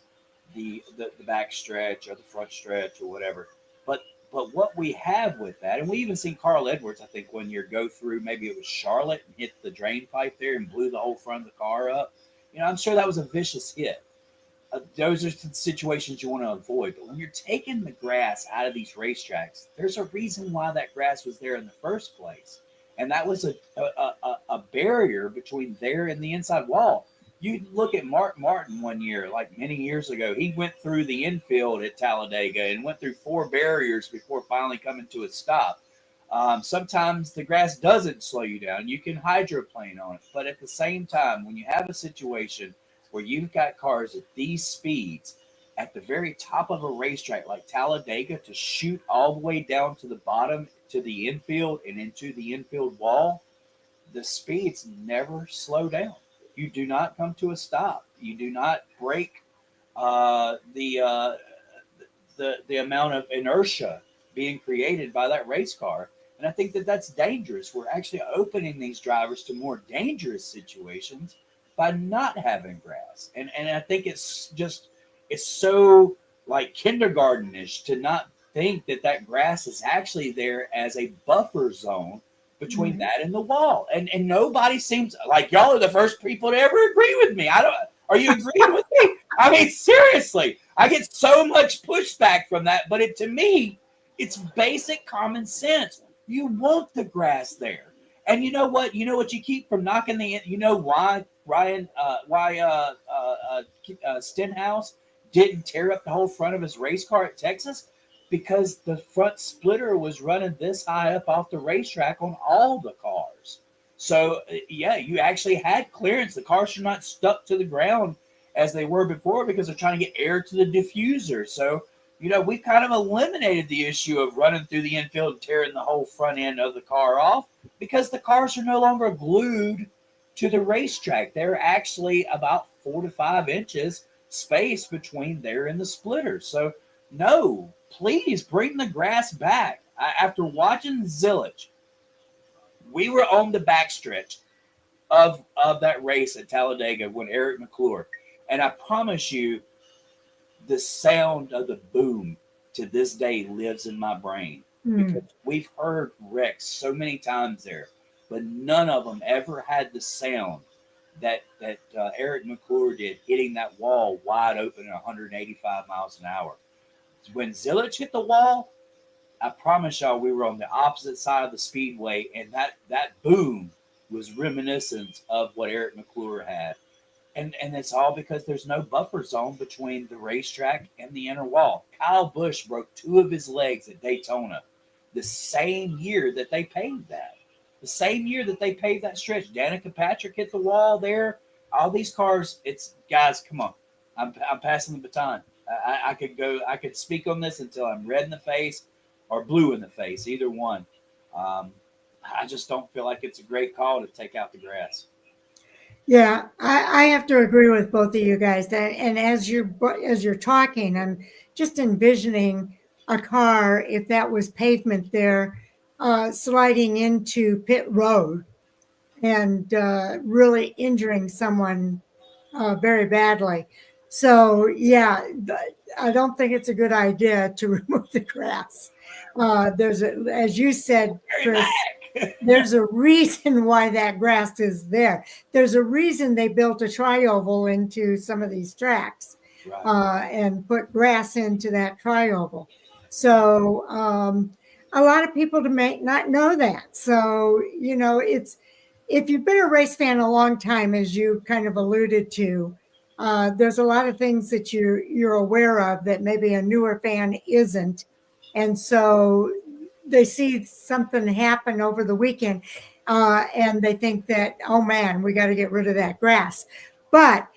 the back stretch or the front stretch or whatever. But what we have with that, and we even seen Carl Edwards, I think, one year go through, maybe it was Charlotte, and hit the drain pipe there and blew the whole front of the car up. I'm sure that was a vicious hit. Those are situations you want to avoid. But when you're taking the grass out of these racetracks, there's a reason why that grass was there in the first place. And that was a barrier between there and the inside wall. You look at Mark Martin one year, like many years ago, he went through the infield at Talladega and went through 4 barriers before finally coming to a stop. Sometimes the grass doesn't slow you down. You can hydroplane on it. But at the same time, when you have a situation where you've got cars at these speeds at the very top of a racetrack like Talladega to shoot all the way down to the bottom to the infield and into the infield wall, the speeds never slow down. You do not come to a stop. You do not break the amount of inertia being created by that race car. And I think that that's dangerous. We're actually opening these drivers to more dangerous situations by not having grass. And I think it's so like kindergartenish to not think that grass is actually there as a buffer zone between that and the wall. And nobody seems like, y'all are the first people to ever agree with me. Are you agreeing with me? Seriously, I get so much pushback from that, but to me, it's basic common sense. You want the grass there. And you know what you keep from knocking why Ryan, Stenhouse didn't tear up the whole front of his race car at Texas? Because the front splitter was running this high up off the racetrack on all the cars. So, you actually had clearance. The cars are not stuck to the ground as they were before because they're trying to get air to the diffuser. So, we've kind of eliminated the issue of running through the infield and tearing the whole front end of the car off because the cars are no longer glued to the racetrack. They're actually about 4 to 5 inches space between there and the splitters. So, no, please bring the grass back. After watching Zilisch, we were on the backstretch of that race at Talladega when Eric McClure, and I promise you, the sound of the boom to this day lives in my brain because we've heard wrecks so many times there, but none of them ever had the sound that Eric McClure did, hitting that wall wide open at 185 miles an hour. When Zilisch hit the wall, I promise y'all we were on the opposite side of the speedway, and that boom was reminiscent of what Eric McClure had. And it's all because there's no buffer zone between the racetrack and the inner wall. Kyle Busch broke 2 of his legs at Daytona the same year that they paved that. The same year that they paved that stretch. Danica Patrick hit the wall there. All these cars, guys, come on. I'm passing the baton. I could speak on this until I'm red in the face or blue in the face, either one. I just don't feel like it's a great call to take out the grass. Yeah, I have to agree with both of you guys. And as you're talking, I'm just envisioning a car, if that was pavement there, sliding into pit road and really injuring someone very badly. So, yeah, I don't think it's a good idea to remove the grass. As you said, Chris, there's a reason why that grass is there. There's a reason they built a trioval into some of these tracks, right, and put grass into that trioval. So a lot of people may not know that. So, if you've been a race fan a long time, as you kind of alluded to, there's a lot of things that you're aware of that maybe a newer fan isn't. And so they see something happen over the weekend and they think that, oh man, we got to get rid of that grass. But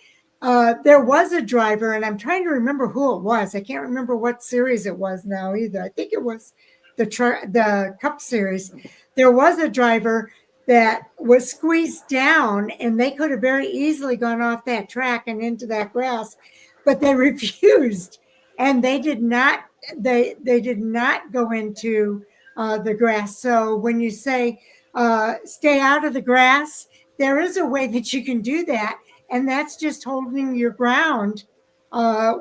there was a driver, and I'm trying to remember who it was. I can't remember what series it was now either. I think it was the Cup Series. There was a driver that was squeezed down, and they could have very easily gone off that track and into that grass, but they refused, and they did not. They did not go into the grass. So when you say stay out of the grass, there is a way that you can do that, and that's just holding your ground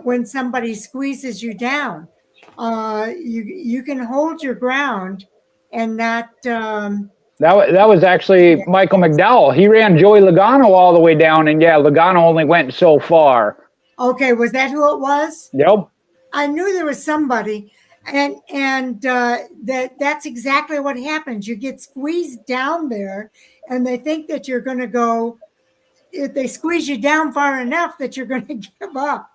when somebody squeezes you down. You can hold your ground and not. That was actually Michael McDowell. He ran Joey Logano all the way down, and Logano only went so far. Okay, was that who it was? Yep. I knew there was somebody, and that's exactly what happens. You get squeezed down there, and they think that you're going to go. If they squeeze you down far enough, that you're going to give up.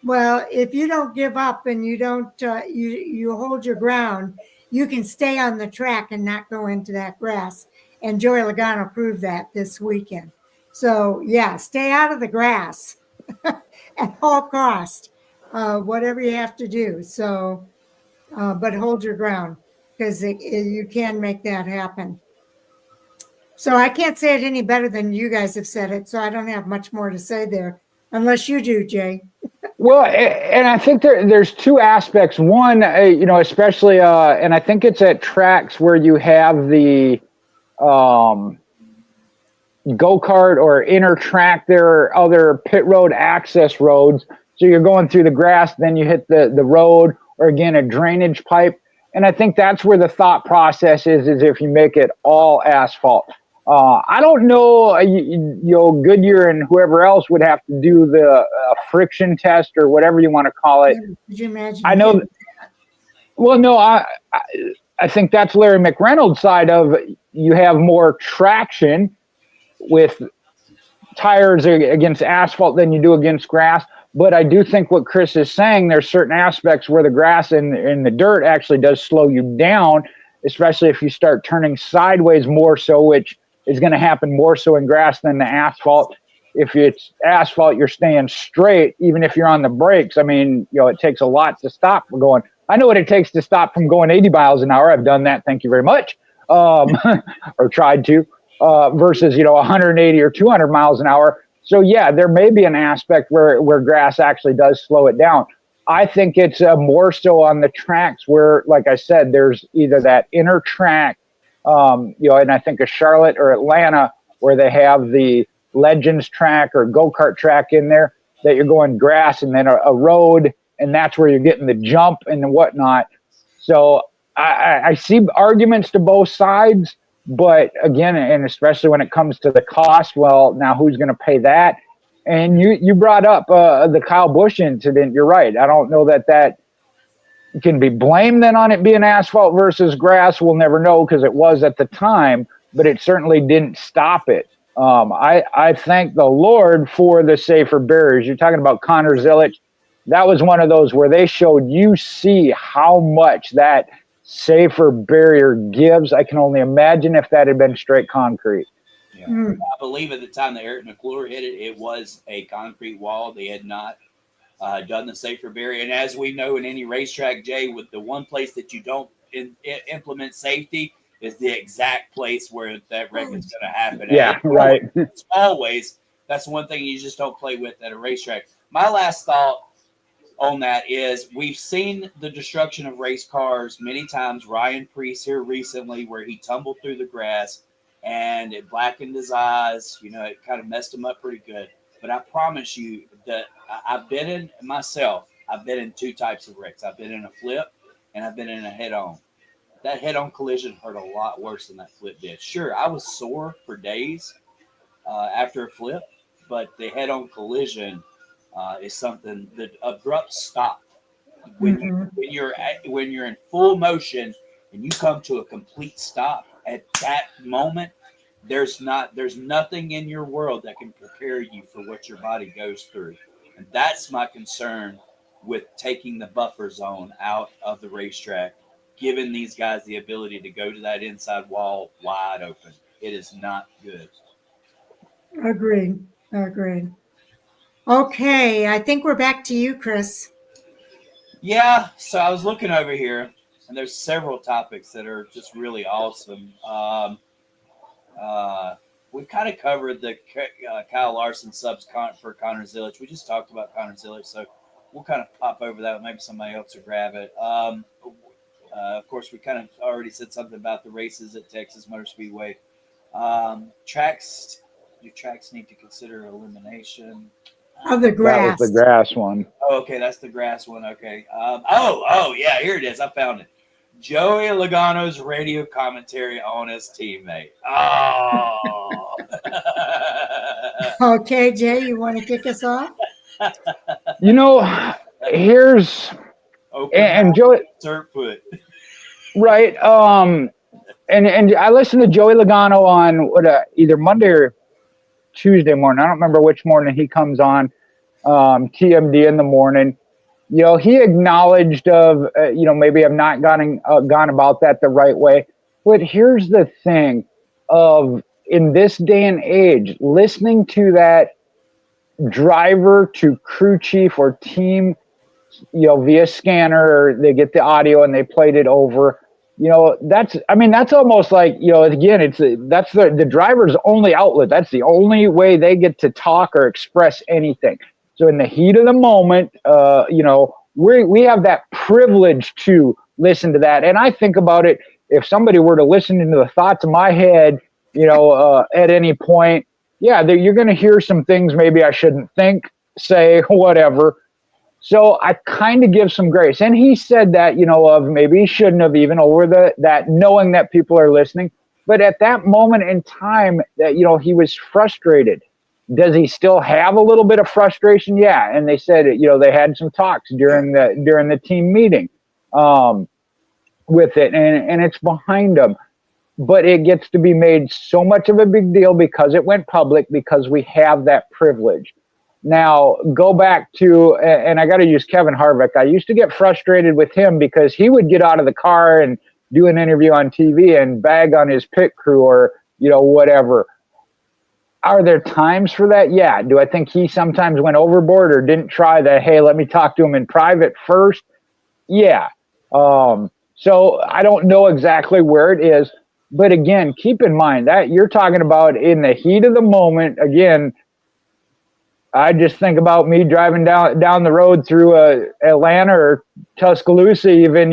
Well, if you don't give up and you don't, you hold your ground, you can stay on the track and not go into that grass. And Joey Logano proved that this weekend. So, stay out of the grass at all cost, whatever you have to do. So, but hold your ground because you can make that happen. So I can't say it any better than you guys have said it. So I don't have much more to say there, unless you do, Jay. Well, and I think there's 2 aspects. One, especially, and I think it's at tracks where you have the go-kart or inner track. There are other pit road access roads. So you're going through the grass, then you hit the road, or again, a drainage pipe. And I think that's where the thought process is if you make it all asphalt. I don't know, Goodyear and whoever else would have to do the friction test or whatever you want to call it. Could you imagine? I know. Well, no, I think that's Larry McReynolds' side of you have more traction with tires against asphalt than you do against grass. But I do think what Chris is saying, there's certain aspects where the grass and the dirt actually does slow you down, especially if you start turning sideways more so, which is going to happen more so in grass than the asphalt. if it's asphalt, you're staying straight, even if you're on the brakes. I mean, it takes a lot to stop from going. I know what it takes to stop from going 80 miles an hour. I've done that. Thank you very much. Or tried to, versus, 180 or 200 miles an hour. So yeah, there may be an aspect where grass actually does slow it down. I think it's more so on the tracks where, like I said, there's either that inner track, and I think of Charlotte or Atlanta, where they have the Legends track or go-kart track in there, that you're going grass and then a road, and that's where you're getting the jump and whatnot. So I see arguments to both sides, but again, and especially when it comes to the cost, well, now who's going to pay that? And you brought up the Kyle Busch incident. You're right. I don't know that can be blamed then on it being asphalt versus grass. We'll never know because it was at the time, but it certainly didn't stop it. I thank the Lord for the safer barriers. You're talking about Connor Zilisch. That was one of those where they showed you see how much that safer barrier gives. I can only imagine if that had been straight concrete. Yeah. I believe at the time that Eric McClure hit it, it was a concrete wall. They had not done the safer barrier. And as we know in any racetrack, Jay, with the one place that you don't implement safety is the exact place where that wreck is going to happen. Yeah, right. It's always, that's one thing you just don't play with at a racetrack. My last thought on that is we've seen the destruction of race cars many times. Ryan Preece here recently, where he tumbled through the grass and it blackened his eyes. It kind of messed him up pretty good. But I promise you that I've been in two types of wrecks. I've been in a flip and I've been in a head-on. That head-on collision hurt a lot worse than that flip did. Sure, I was sore for days after a flip, but the head-on collision is something. The abrupt stop when you're in full motion and you come to a complete stop at that moment. There's nothing in your world that can prepare you for what your body goes through, and that's my concern with taking the buffer zone out of the racetrack, giving these guys the ability to go to that inside wall wide open. It is not good. Agreed. Okay, I think we're back to you, Chris. Yeah, so I was looking over here, and there's several topics that are just really awesome. We kind of covered the Kyle Larson subs for Connor Zilisch. We just talked about Connor Zilisch, so we'll kind of pop over that. Maybe somebody else will grab it. Of course, we kind of already said something about the races at Texas Motor Speedway. Do tracks need to consider elimination? Of the grass. That was the grass one. Oh, okay, that's the grass one. Okay. Yeah, here it is. I found it. Joey Logano's radio commentary on his teammate. Oh. Okay, Jay, you want to kick us off? Here's and Joey foot. Right. And I listened to Joey Logano on either Monday or Tuesday morning. I don't remember which morning he comes on, TMD in the morning. He acknowledged maybe I've not gone about that the right way. But here's the thing of, in this day and age, listening to that driver to crew chief or team, via scanner, or they get the audio and they played it over. That's almost like, again, that's the driver's only outlet. That's the only way they get to talk or express anything. So in the heat of the moment, we have that privilege to listen to that. And I think about it, if somebody were to listen to the thoughts of my head, at any point, you're going to hear some things maybe I shouldn't think, say, whatever. So I kind of give some grace. And he said that, of maybe he shouldn't have, even over that knowing that people are listening. But at that moment in time that, he was frustrated. Does he still have a little bit of frustration? Yeah. And they said, they had some talks during the team meeting with it, and it's behind them. But it gets to be made so much of a big deal because it went public, because we have that privilege. Now, go back to, and I got to use Kevin Harvick. I used to get frustrated with him because he would get out of the car and do an interview on TV and bag on his pit crew or, whatever. Are there times for that? Yeah. Do I think he sometimes went overboard or didn't try the, hey, let me talk to him in private first? Yeah. So I don't know exactly where it is. But again, keep in mind that you're talking about in the heat of the moment. Again, I just think about me driving down the road through Atlanta or Tuscaloosa, even,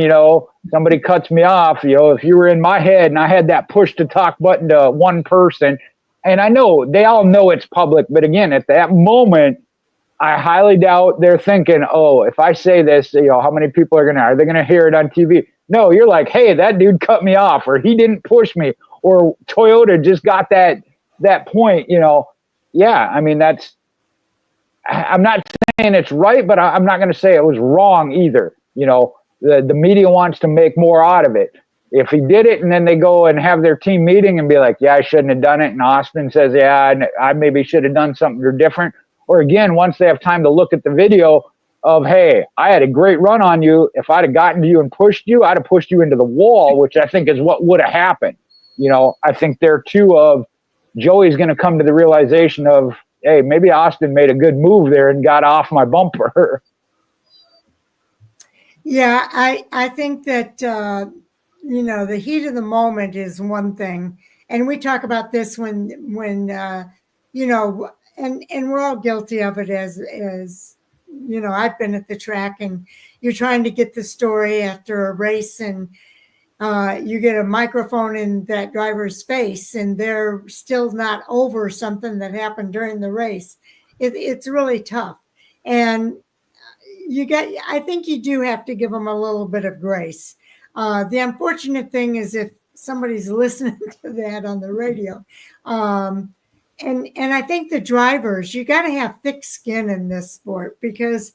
somebody cuts me off, if you were in my head and I had that push to talk button to one person, and I know they all know it's public, but again, at that moment, I highly doubt they're thinking, oh, if I say this, how many people are they going to hear it on TV? No, you're like, hey, that dude cut me off, or he didn't push me, or Toyota just got that point, Yeah, I mean, I'm not saying it's right, but I'm not going to say it was wrong either. The media wants to make more out of it. If he did it and then they go and have their team meeting and be like, yeah, I shouldn't have done it. And Austin says, yeah, I maybe should have done something different. Or again, once they have time to look at the video of, hey, I had a great run on you. If I'd have gotten to you and pushed you, I'd have pushed you into the wall, which I think is what would have happened. I think there too of Joey's going to come to the realization of, hey, maybe Austin made a good move there and got off my bumper. Yeah, I think that, the heat of the moment is one thing. And we talk about this when and we're all guilty of it as I've been at the track and you're trying to get the story after a race and you get a microphone in that driver's face and they're still not over something that happened during the race. It's really tough. And I think you do have to give them a little bit of grace. The unfortunate thing is if somebody's listening to that on the radio, and I think the drivers, you got to have thick skin in this sport because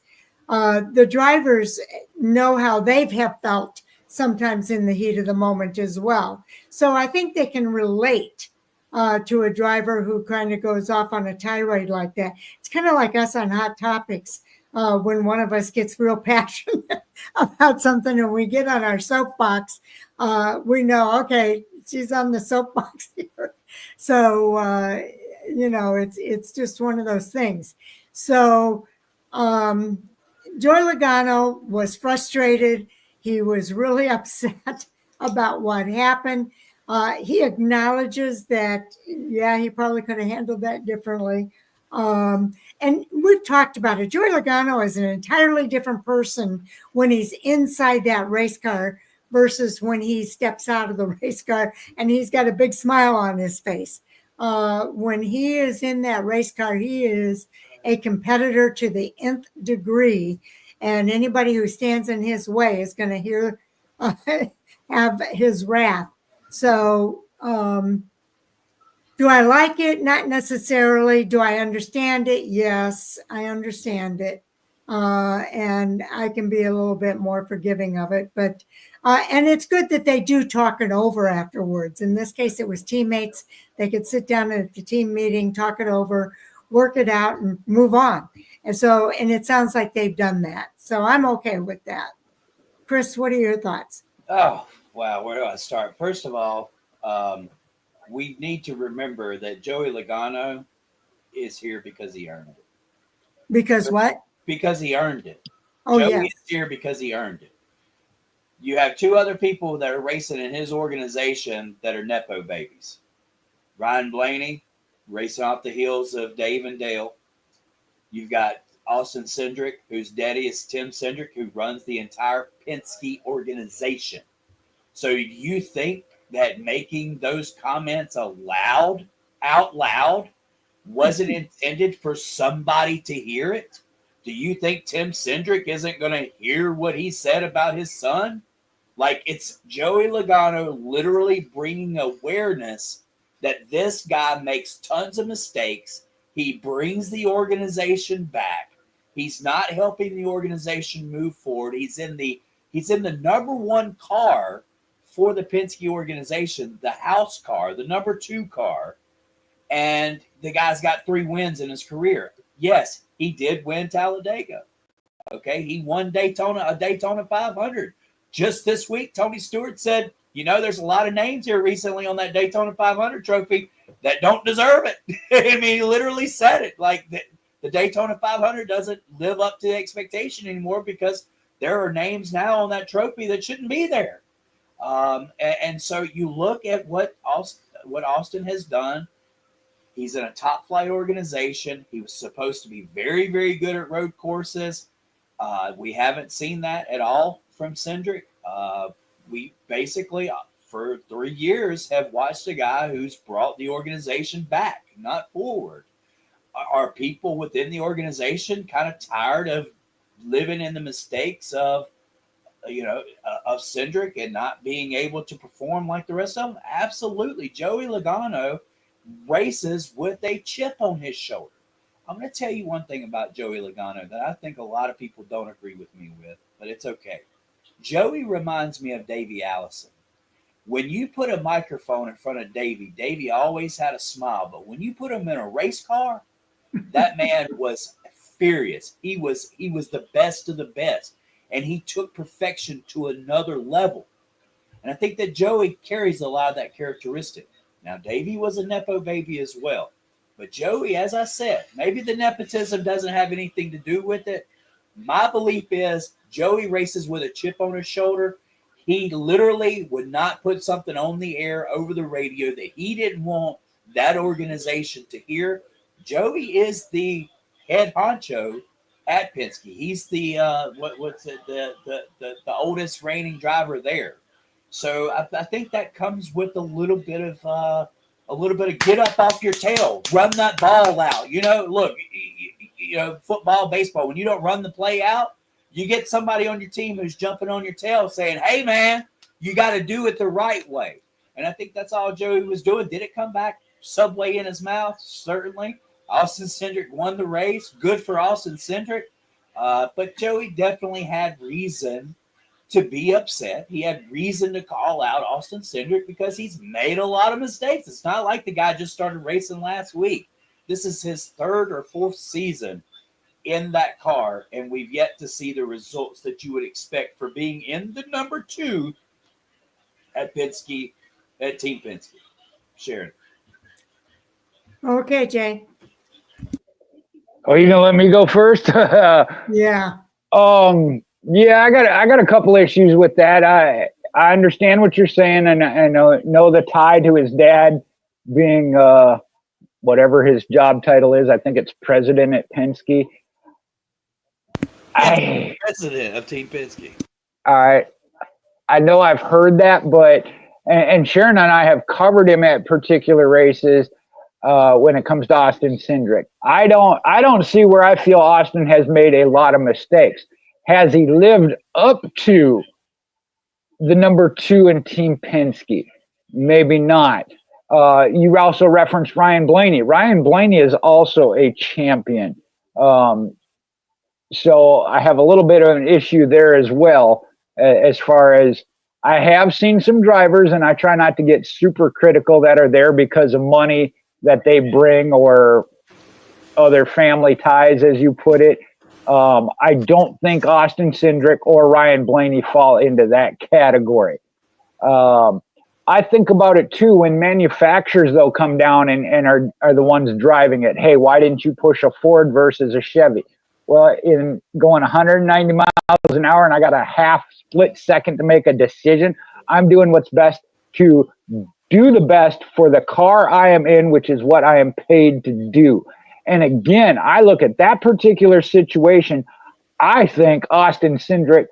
the drivers know how they have felt sometimes in the heat of the moment as well. So I think they can relate to a driver who kind of goes off on a tirade like that. It's kind of like us on Hot Topics. When one of us gets real passionate about something and we get on our soapbox, we know, okay, she's on the soapbox here. So, it's just one of those things. So, Joey Logano was frustrated. He was really upset about what happened. He acknowledges that, yeah, he probably could have handled that differently. And we've talked about it. Joey Logano is an entirely different person when he's inside that race car versus when he steps out of the race car and he's got a big smile on his face. When he is in that race car, he is a competitor to the nth degree, and anybody who stands in his way is going to have his wrath. So, do I like it? Not necessarily. Do I understand it? Yes, I understand it. And I can be a little bit more forgiving of it. But and it's good that they do talk it over afterwards. In this case, it was teammates. They could sit down at the team meeting, talk it over, work it out, and move on. And it sounds like they've done that. So I'm okay with that. Chris, what are your thoughts? Oh, wow. Where do I start? First of all, we need to remember that Joey Logano is here because he earned it. Because what? Because he earned it. Oh, Joey yes. is here because he earned it. You have two other people that are racing in his organization that are Nepo babies. Ryan Blaney, racing off the heels of Dave and Dale. You've got Austin Cindric, whose daddy is Tim Cindric, who runs the entire Penske organization. So you think that making those comments out loud, wasn't intended for somebody to hear it? Do you think Tim Cindric isn't going to hear what he said about his son? Like, it's Joey Logano literally bringing awareness that this guy makes tons of mistakes. He brings the organization back. He's not helping the organization move forward. He's in the number one car for the Penske organization, the house car, the number 2 car, and the guy's got 3 wins in his career. Yes, he did win Talladega. Okay, he won a Daytona 500. Just this week, Tony Stewart said, there's a lot of names here recently on that Daytona 500 trophy that don't deserve it. I mean, he literally said it. Like the Daytona 500 doesn't live up to the expectation anymore because there are names now on that trophy that shouldn't be there. And so you look at what Austin has done. He's in a top flight organization. He was supposed to be very, very good at road courses. We haven't seen that at all from Cindric. We basically, for 3 years, have watched a guy who's brought the organization back, not forward. Are people within the organization kind of tired of living in the mistakes of Cindric and not being able to perform like the rest of them? Absolutely. Joey Logano races with a chip on his shoulder. I'm going to tell you one thing about Joey Logano that I think a lot of people don't agree with me with, but it's okay. Joey reminds me of Davey Allison. When you put a microphone in front of Davey always had a smile, but when you put him in a race car, that man was furious. He was the best of the best, and he took perfection to another level. And I think that Joey carries a lot of that characteristic. Now, Davey was a Nepo baby as well. But Joey, as I said, maybe the nepotism doesn't have anything to do with it. My belief is Joey races with a chip on his shoulder. He literally would not put something on the air over the radio that he didn't want that organization to hear. Joey is the head honcho at Penske. He's the the oldest reigning driver there. So I think that comes with a little bit of get up off your tail, run that ball out. Look, football, baseball, when you don't run the play out, you get somebody on your team who's jumping on your tail saying, hey, man, you got to do it the right way. And I think that's all Joey was doing. Did it come back Subway in his mouth? Certainly. Austin Cindric won the race. Good for Austin Cindric. But Joey definitely had reason to be upset. He had reason to call out Austin Cindric because he's made a lot of mistakes. It's not like the guy just started racing last week. This is his third or fourth season in that car, and we've yet to see the results that you would expect for being in the number 2 at Penske, at Team Penske. Sharon. Okay, Jay. Oh, you gonna let me go first? Yeah. Yeah, I got a couple issues with that. I understand what you're saying, and I know the tie to his dad being whatever his job title is. I think it's president at Penske. President of Team Penske. I know I've heard that, but and Sharon and I have covered him at particular races when it comes to Austin Cindric. I don't see where I feel Austin has made a lot of mistakes. Has he lived up to the number 2 in Team Penske? Maybe not. You also referenced Ryan Blaney. Ryan Blaney is also a champion. So I have a little bit of an issue there as well, as far as I have seen some drivers, and I try not to get super critical, that are there because of money that they bring or other family ties, as you put it. I don't think Austin Cindric or Ryan Blaney fall into that category. I think about it too when manufacturers, though, come down and are the ones driving it. Hey, why didn't you push a Ford versus a Chevy? Well, in going 190 miles an hour and I got a half split second to make a decision, I'm doing what's best to do the best for the car I am in, which is what I am paid to do. And again, I look at that particular situation. I think Austin Cindric,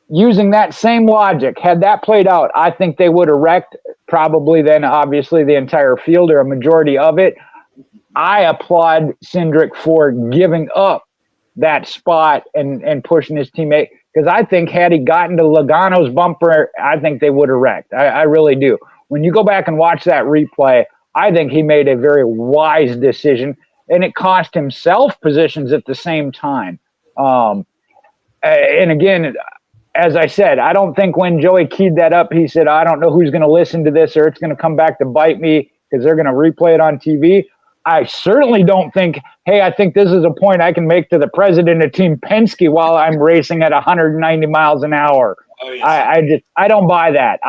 using that same logic, had that played out, I think they would have wrecked probably then, obviously, the entire field or a majority of it. I applaud Cindric for giving up that spot and pushing his teammate, because I think had he gotten to Logano's bumper, I think they would have wrecked. I really do. When you go back and watch that replay, I think he made a very wise decision, and it cost himself positions at the same time. And again, as I said, I don't think when Joey keyed that up, he said, I don't know who's going to listen to this, or it's going to come back to bite me because they're going to replay it on TV. I certainly don't think, hey, I think this is a point I can make to the president of Team Penske while I'm racing at 190 miles an hour. Oh, yes. I don't buy that.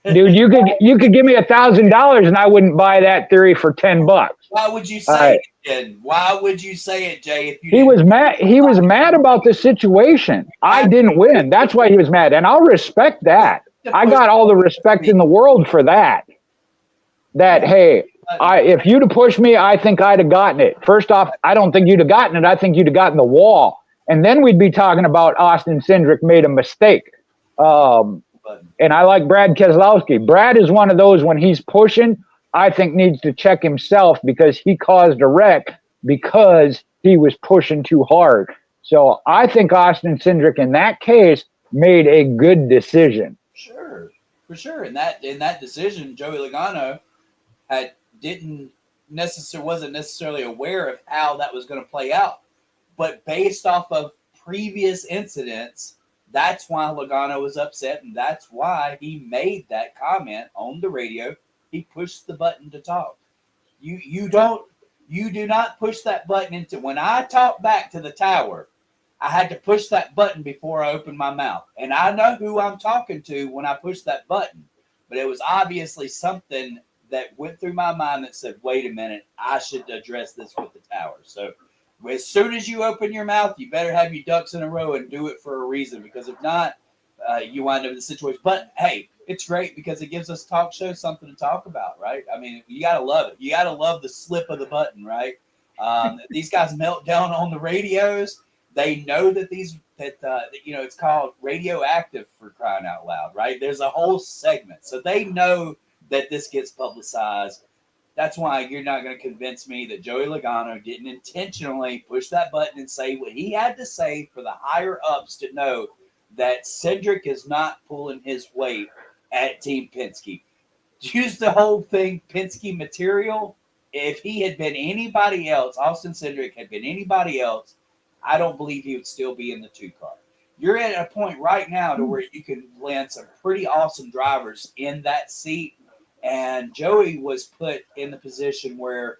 Dude, you could give me $1,000 and I wouldn't buy that theory for $10. Why would you say it then? Why would you say it, Jay? If you he was mad. He was mad about the situation. I didn't win. That's why he was mad, and I'll respect that. I got all the respect in the world for that. That hey, if you'd have pushed me, I think I'd have gotten it. First off, I don't think you'd have gotten it. I think you'd have gotten the wall, and then we'd be talking about Austin Cindric made a mistake. And I like Brad Keselowski. Brad is one of those when he's pushing, I think needs to check himself because he caused a wreck because he was pushing too hard. So I think Austin Cindric in that case made a good decision. Sure, for sure. In that decision, Joey Logano wasn't necessarily aware of how that was going to play out. But based off of previous incidents, that's why Logano was upset, and that's why he made that comment on the radio. He pushed the button to talk. You do not push that button into. When I talk back to the tower, I had to push that button before I opened my mouth, and I know who I'm talking to when I push that button. But it was obviously something that went through my mind that said, "Wait a minute, I should address this with the tower." So as soon as you open your mouth, you better have your ducks in a row and do it for a reason, because if not, you wind up in the situation. But hey, it's great because it gives us talk shows something to talk about, right? I mean, you got to love it. You got to love the slip of the button, right? These guys melt down on the radios. They know that it's called radioactive, for crying out loud, right? There's a whole segment. So they know that this gets publicized. That's why you're not going to convince me that Joey Logano didn't intentionally push that button and say what he had to say for the higher ups to know that Cindric is not pulling his weight at Team Penske. Use the whole thing Penske material. If he had been anybody else, Austin Cindric had been anybody else, I don't believe he would still be in the 2-car. You're at a point right now to where you can land some pretty awesome drivers in that seat. And Joey was put in the position where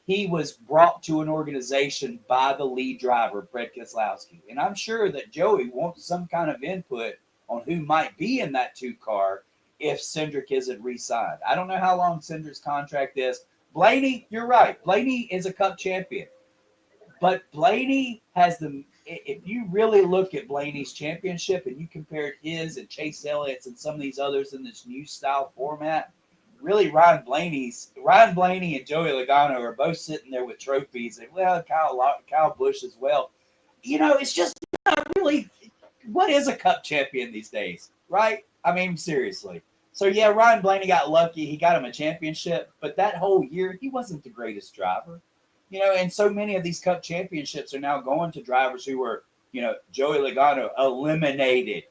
he was brought to an organization by the lead driver, Brad Keselowski. And I'm sure that Joey wants some kind of input on who might be in that 2-car if Cindric isn't re-signed. I don't know how long Cindric's contract is. Blaney, you're right. Blaney is a Cup champion. But Blaney has if you really look at Blaney's championship and you compared his and Chase Elliott's and some of these others in this new style format, really Ryan Blaney and Joey Logano are both sitting there with trophies, and Kyle Busch as well. It's just not really. What is a Cup champion these days, right? I mean, seriously. So yeah, Ryan Blaney got lucky; he got him a championship, but that whole year he wasn't the greatest driver. And so many of these Cup championships are now going to drivers who were, Joey Logano eliminated.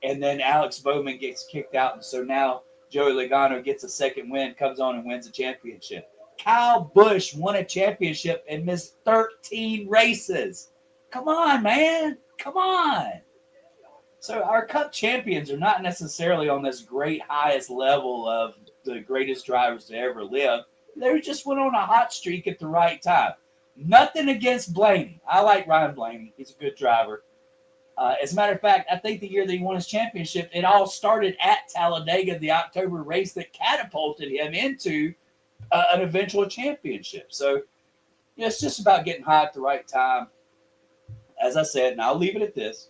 And then Alex Bowman gets kicked out. And so now Joey Logano gets a second win, comes on and wins a championship. Kyle Busch won a championship and missed 13 races. Come on, man. Come on. So our Cup champions are not necessarily on this great highest level of the greatest drivers to ever live. They just went on a hot streak at the right time. Nothing against Blaney. I like Ryan Blaney. He's a good driver. As a matter of fact, I think the year that he won his championship, it all started at Talladega, the October race that catapulted him into an eventual championship. So it's just about getting hot at the right time. As I said, and I'll leave it at this.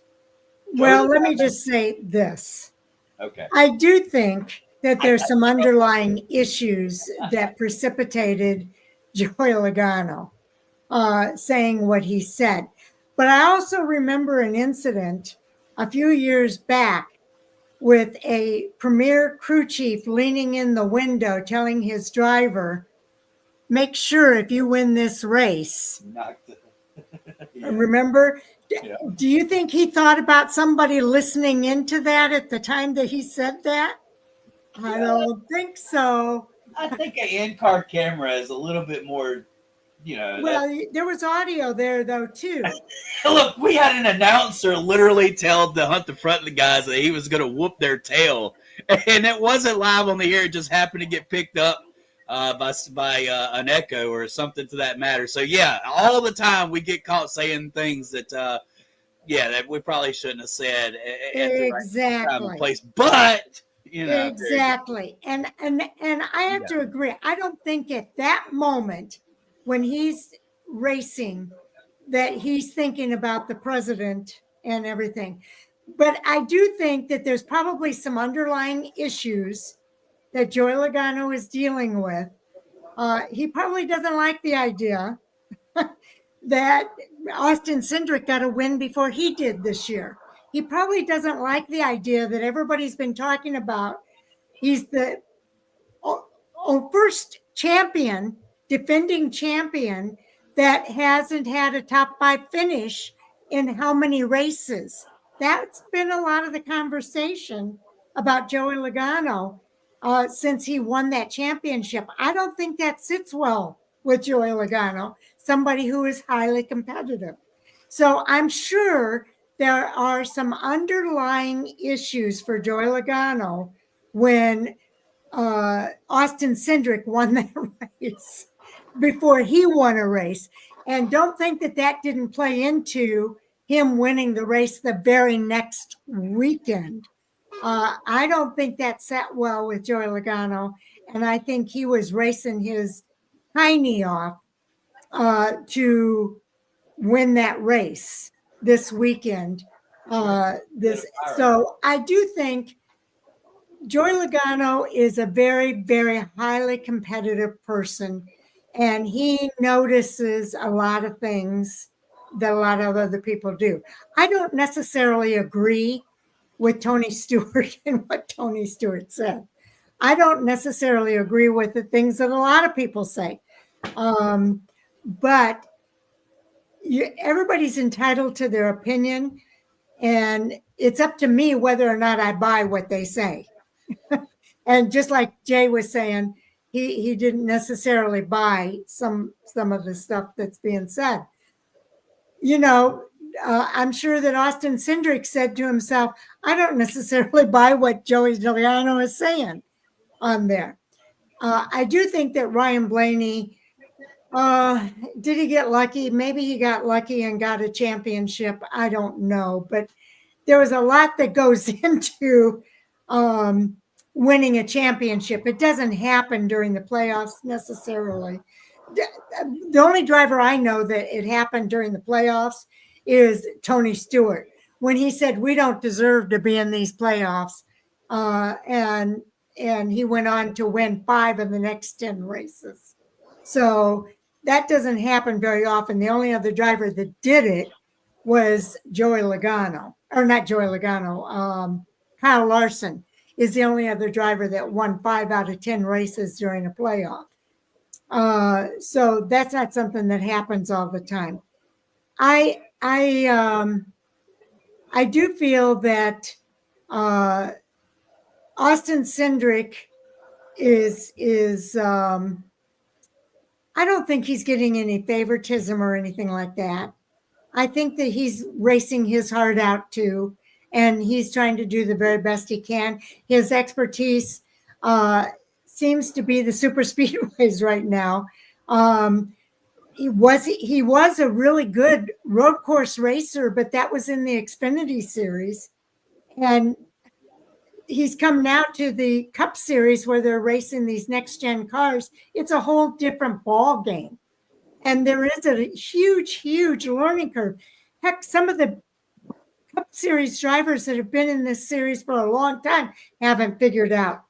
Well, let me just say this. Okay. I do think that there's some underlying issues that precipitated Joey Logano saying what he said. But I also remember an incident a few years back with a premier crew chief leaning in the window telling his driver, make sure if you win this race. Yeah. Remember? Yeah. Do you think he thought about somebody listening into that at the time that he said that? I don't think so. I think an in-car camera is a little bit more, Well, there was audio there, though, too. Look, we had an announcer literally tell the Hunt the Front of the guys that he was going to whoop their tail. And it wasn't live on the air. It just happened to get picked up by an echo or something to that matter. So, yeah, all the time we get caught saying things that, Yeah, that we probably shouldn't have said at the right time and place. But exactly, and I have to agree. I don't think at that moment when he's racing that he's thinking about the president and everything. But I do think that there's probably some underlying issues that Joey Logano is dealing with. He probably doesn't like the idea that Austin Cindric got a win before he did this year. He probably doesn't like the idea that everybody's been talking about. He's the first champion, defending champion, that hasn't had a top 5 finish in how many races. That's been a lot of the conversation about Joey Logano since he won that championship. I don't think that sits well with Joey Logano, somebody who is highly competitive. So I'm sure there are some underlying issues for Joey Logano when Austin Cindric won that race before he won a race. And don't think that that didn't play into him winning the race the very next weekend. I don't think that sat well with Joey Logano. And I think he was racing his hiney off to win that race this weekend. So I do think Joey Logano is a very, very highly competitive person, and he notices a lot of things that a lot of other people do. I don't necessarily agree with Tony Stewart and what Tony Stewart said. I don't necessarily agree with the things that a lot of people say. But everybody's entitled to their opinion, and it's up to me whether or not I buy what they say. And just like Jay was saying, he didn't necessarily buy some of the stuff that's being said. I'm sure that Austin Cindric said to himself, I don't necessarily buy what Joey Logano is saying on there. I do think that Ryan Blaney, did he get lucky? Maybe he got lucky and got a championship. I don't know. But there was a lot that goes into winning a championship. It doesn't happen during the playoffs necessarily. The only driver I know that it happened during the playoffs is Tony Stewart, when he said, we don't deserve to be in these playoffs. And he went on to win 5 of the next 10 races. So that doesn't happen very often. The only other driver that did it was Joey Logano, or not Joey Logano. Kyle Larson is the only other driver that won 5 out of 10 races during a playoff. So that's not something that happens all the time. I do feel that Austin Cindric is I don't think he's getting any favoritism or anything like that. I think that he's racing his heart out too, and he's trying to do the very best he can. His expertise seems to be the super speedways right now. He was a really good road course racer, but that was in the Xfinity series. And he's come now to the Cup Series where they're racing these next-gen cars. It's a whole different ball game. And there is a huge, huge learning curve. Heck, some of the Cup Series drivers that have been in this series for a long time haven't figured out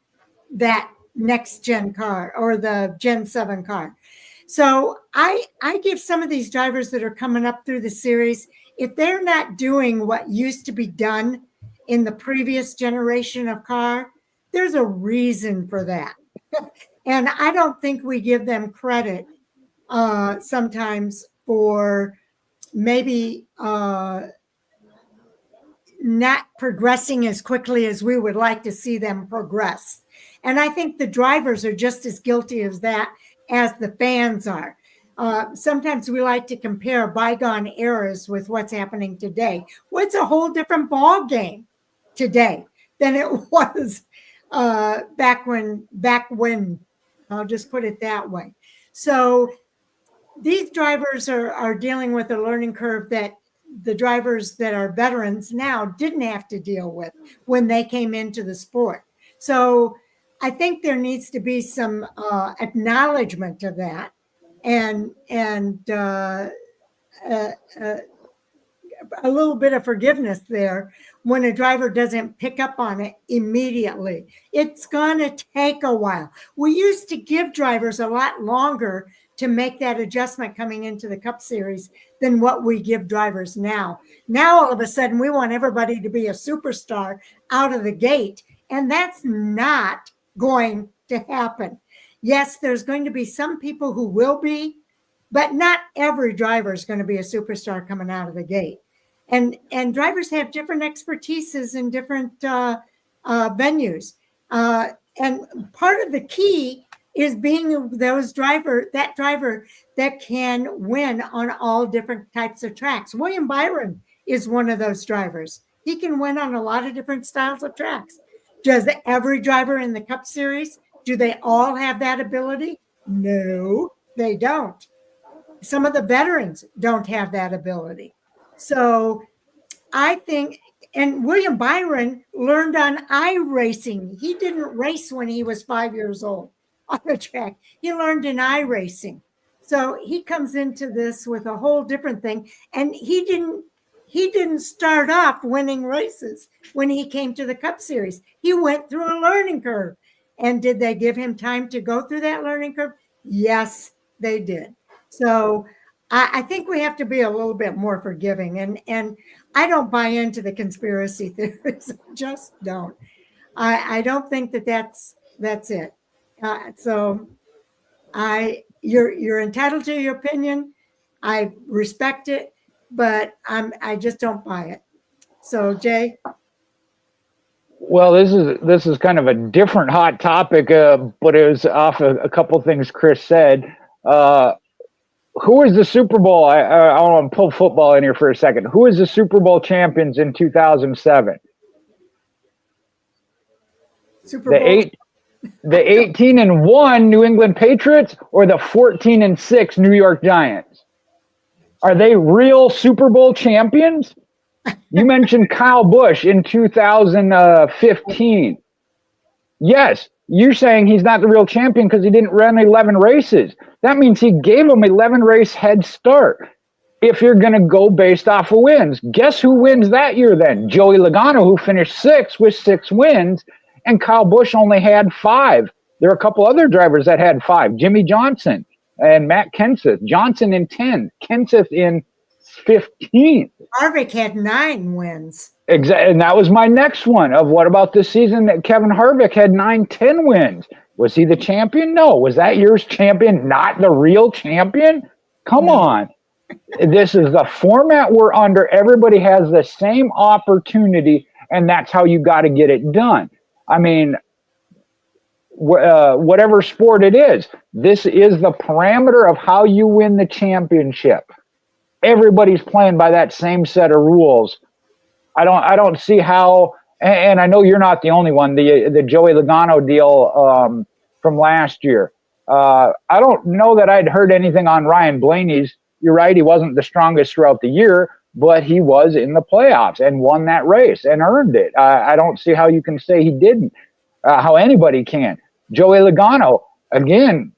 that next-gen car or the Gen 7 car. So I give some of these drivers that are coming up through the series, if they're not doing what used to be done in the previous generation of car, there's a reason for that. And I don't think we give them credit sometimes for maybe not progressing as quickly as we would like to see them progress. And I think the drivers are just as guilty of that as the fans are. Sometimes we like to compare bygone eras with what's happening today. Well, it's a whole different ball game today than it was back when, I'll just put it that way. So these drivers are dealing with a learning curve that the drivers that are veterans now didn't have to deal with when they came into the sport. So I think there needs to be some acknowledgement of that, and a little bit of forgiveness there when a driver doesn't pick up on it immediately. It's going to take a while. We used to give drivers a lot longer to make that adjustment coming into the Cup Series than what we give drivers now. Now, all of a sudden, we want everybody to be a superstar out of the gate, and that's not going to happen. Yes, there's going to be some people who will be, but not every driver is going to be a superstar coming out of the gate. And drivers have different expertises in different venues. And part of the key is being that driver that can win on all different types of tracks. William Byron is one of those drivers. He can win on a lot of different styles of tracks. Does every driver in the Cup Series, do they all have that ability? No, they don't. Some of the veterans don't have that ability. So I think, and William Byron learned on iRacing. He didn't race when he was 5 years old on the track. He learned in iRacing. So he comes into this with a whole different thing. And he didn't start off winning races when he came to the Cup Series. He went through a learning curve. And did they give him time to go through that learning curve? Yes, they did. So I think we have to be a little bit more forgiving. And I don't buy into the conspiracy theories. I just don't. I don't think that's it. So you're entitled to your opinion. I respect it, but I just don't buy it. So Jay. Well, this is kind of a different hot topic, but it was off a couple things Chris said. Who is the Super Bowl? I want to pull football in here for a second. Who is the Super Bowl champions in 2007? Super Bowl. The 18-1 New England Patriots or the 14-6 New York Giants? Are they real Super Bowl champions? You mentioned Kyle Busch in 2015. Yes, you're saying he's not the real champion because he didn't run 11 races. That means he gave him 11 race head start. If you're going to go based off of wins, guess who wins that year then? Joey Logano, who finished 6th with 6 wins, and Kyle Busch only had 5. There are a couple other drivers that had 5. Jimmy Johnson and Matt Kenseth. Johnson in 10, Kenseth in 15. Harvick had 9 wins. Exactly, and that was my next one of what about this season that Kevin Harvick had 9-10 wins. Was he the champion? No. Was that year's champion not the real champion? Come on. This is the format we're under. Everybody has the same opportunity, and that's how you got to get it done. I mean, whatever sport it is, this is the parameter of how you win the championship. Everybody's playing by that same set of rules. I don't see how, and I know you're not the only one. The Joey Logano deal from last year. I don't know that I'd heard anything on Ryan Blaney's. You're right, he wasn't the strongest throughout the year, but he was in the playoffs and won that race and earned it. I don't see how you can say he didn't. How anybody can. Joey Logano, again,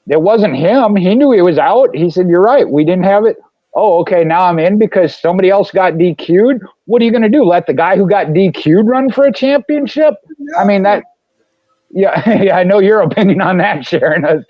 it wasn't him. He knew he was out. He said, "You're right. We didn't have it. Oh, okay, now I'm in because somebody else got DQ'd. What are you going to do? Let the guy who got DQ'd run for a championship?" No. I mean, yeah, I know your opinion on that, Sharon.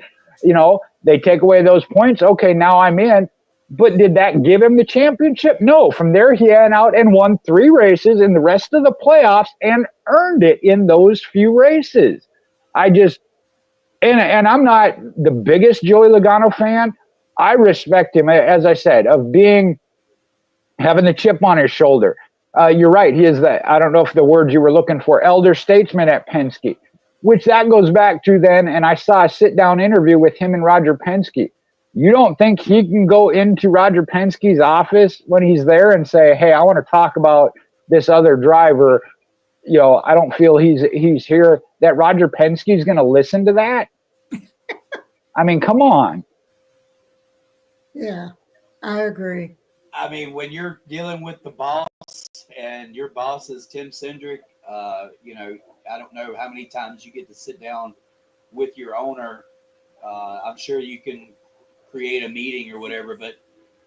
They take away those points. Okay, now I'm in. But did that give him the championship? No. From there, he went out and won 3 races in the rest of the playoffs and earned it in those few races. And I'm not the biggest Joey Logano fan. I respect him, as I said, of having the chip on his shoulder. You're right. He is that, I don't know if the word you were looking for, elder statesman at Penske, which that goes back to then. And I saw a sit down interview with him and Roger Penske. You don't think he can go into Roger Penske's office when he's there and say, "Hey, I want to talk about this other driver. I don't feel he's here," that Roger Penske's going to listen to that? I mean, come on. Yeah, I agree. I mean, when you're dealing with the boss and your boss is Tim Cindric, you know, I don't know how many times you get to sit down with your owner. I'm sure you can create a meeting or whatever, but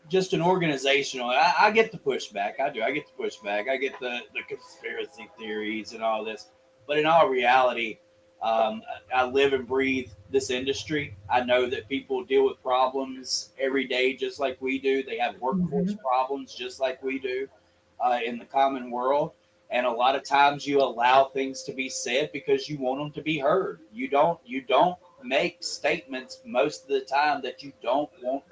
just an organizational, I get the pushback. I do. I get the pushback. I get the conspiracy theories and all this. But in all reality, I live and breathe this industry. I know that people deal with problems every day just like we do. They have workforce problems just like we do in the common world. And a lot of times you allow things to be said because you want them to be heard. You don't make statements most of the time that you don't want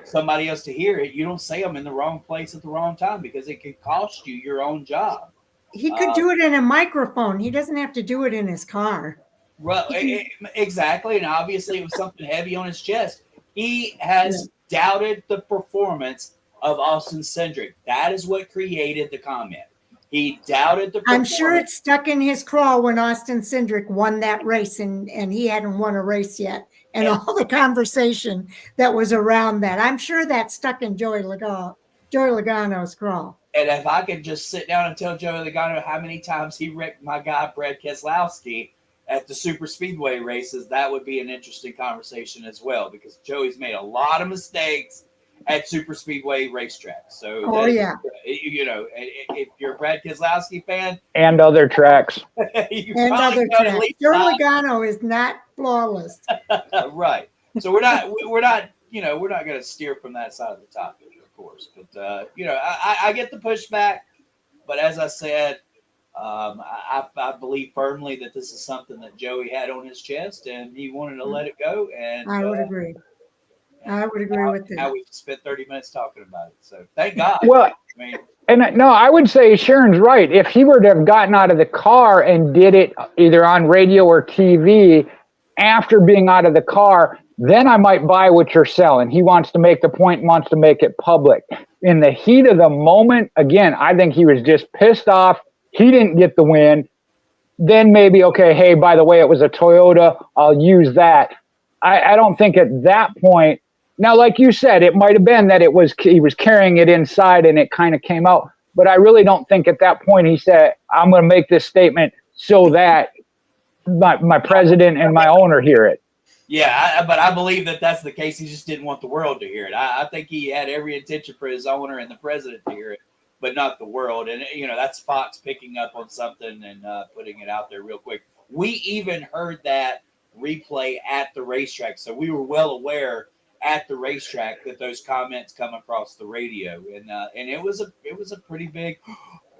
somebody else to hear it. You don't say them in the wrong place at the wrong time because it could cost you your own job. He could do it in a microphone. He doesn't have to do it in his car. Well, exactly. And obviously it was something heavy on his chest. He has doubted the performance of Austin Cindric. That is what created the comment. He doubted the performance. I'm sure it's stuck in his craw when Austin Cindric won that race and he hadn't won a race yet. And all the conversation that was around that. I'm sure that's stuck in Joey Logano's craw. And if I could just sit down and tell Joey Logano how many times he wrecked my guy, Brad Keselowski, at the super speedway races, that would be an interesting conversation as well, because Joey's made a lot of mistakes at super speedway racetracks. So, you know, if you're a Brad Keselowski fan and other tracks, Joey Logano is not flawless. Right. So we're not going to steer from that side of the topic, of course. But you know, I get the pushback, but as I said, I believe firmly that this is something that Joey had on his chest, and he wanted to let it go. And I would agree. I would agree with that. Now we've spent 30 minutes talking about it, so thank God. Well, I would say Sharon's right. If he were to have gotten out of the car and did it either on radio or TV after being out of the car, then I might buy what you're selling. He wants to make the point, wants to make it public. In the heat of the moment, again, I think he was just pissed off. He didn't get the win. Then maybe, okay, hey, by the way, it was a Toyota. I'll use that. I don't think at that point. Now, like you said, it might have been that he was carrying it inside and it kind of came out. But I really don't think at that point he said, I'm going to make this statement so that my president and my owner hear it. Yeah, but I believe that that's the case. He just didn't want the world to hear it. I think he had every intention for his owner and the president to hear it, but not the world. And, you know, that's Fox picking up on something and putting it out there real quick. We even heard that replay at the racetrack. So we were well aware at the racetrack that those comments come across the radio. And it was a pretty big,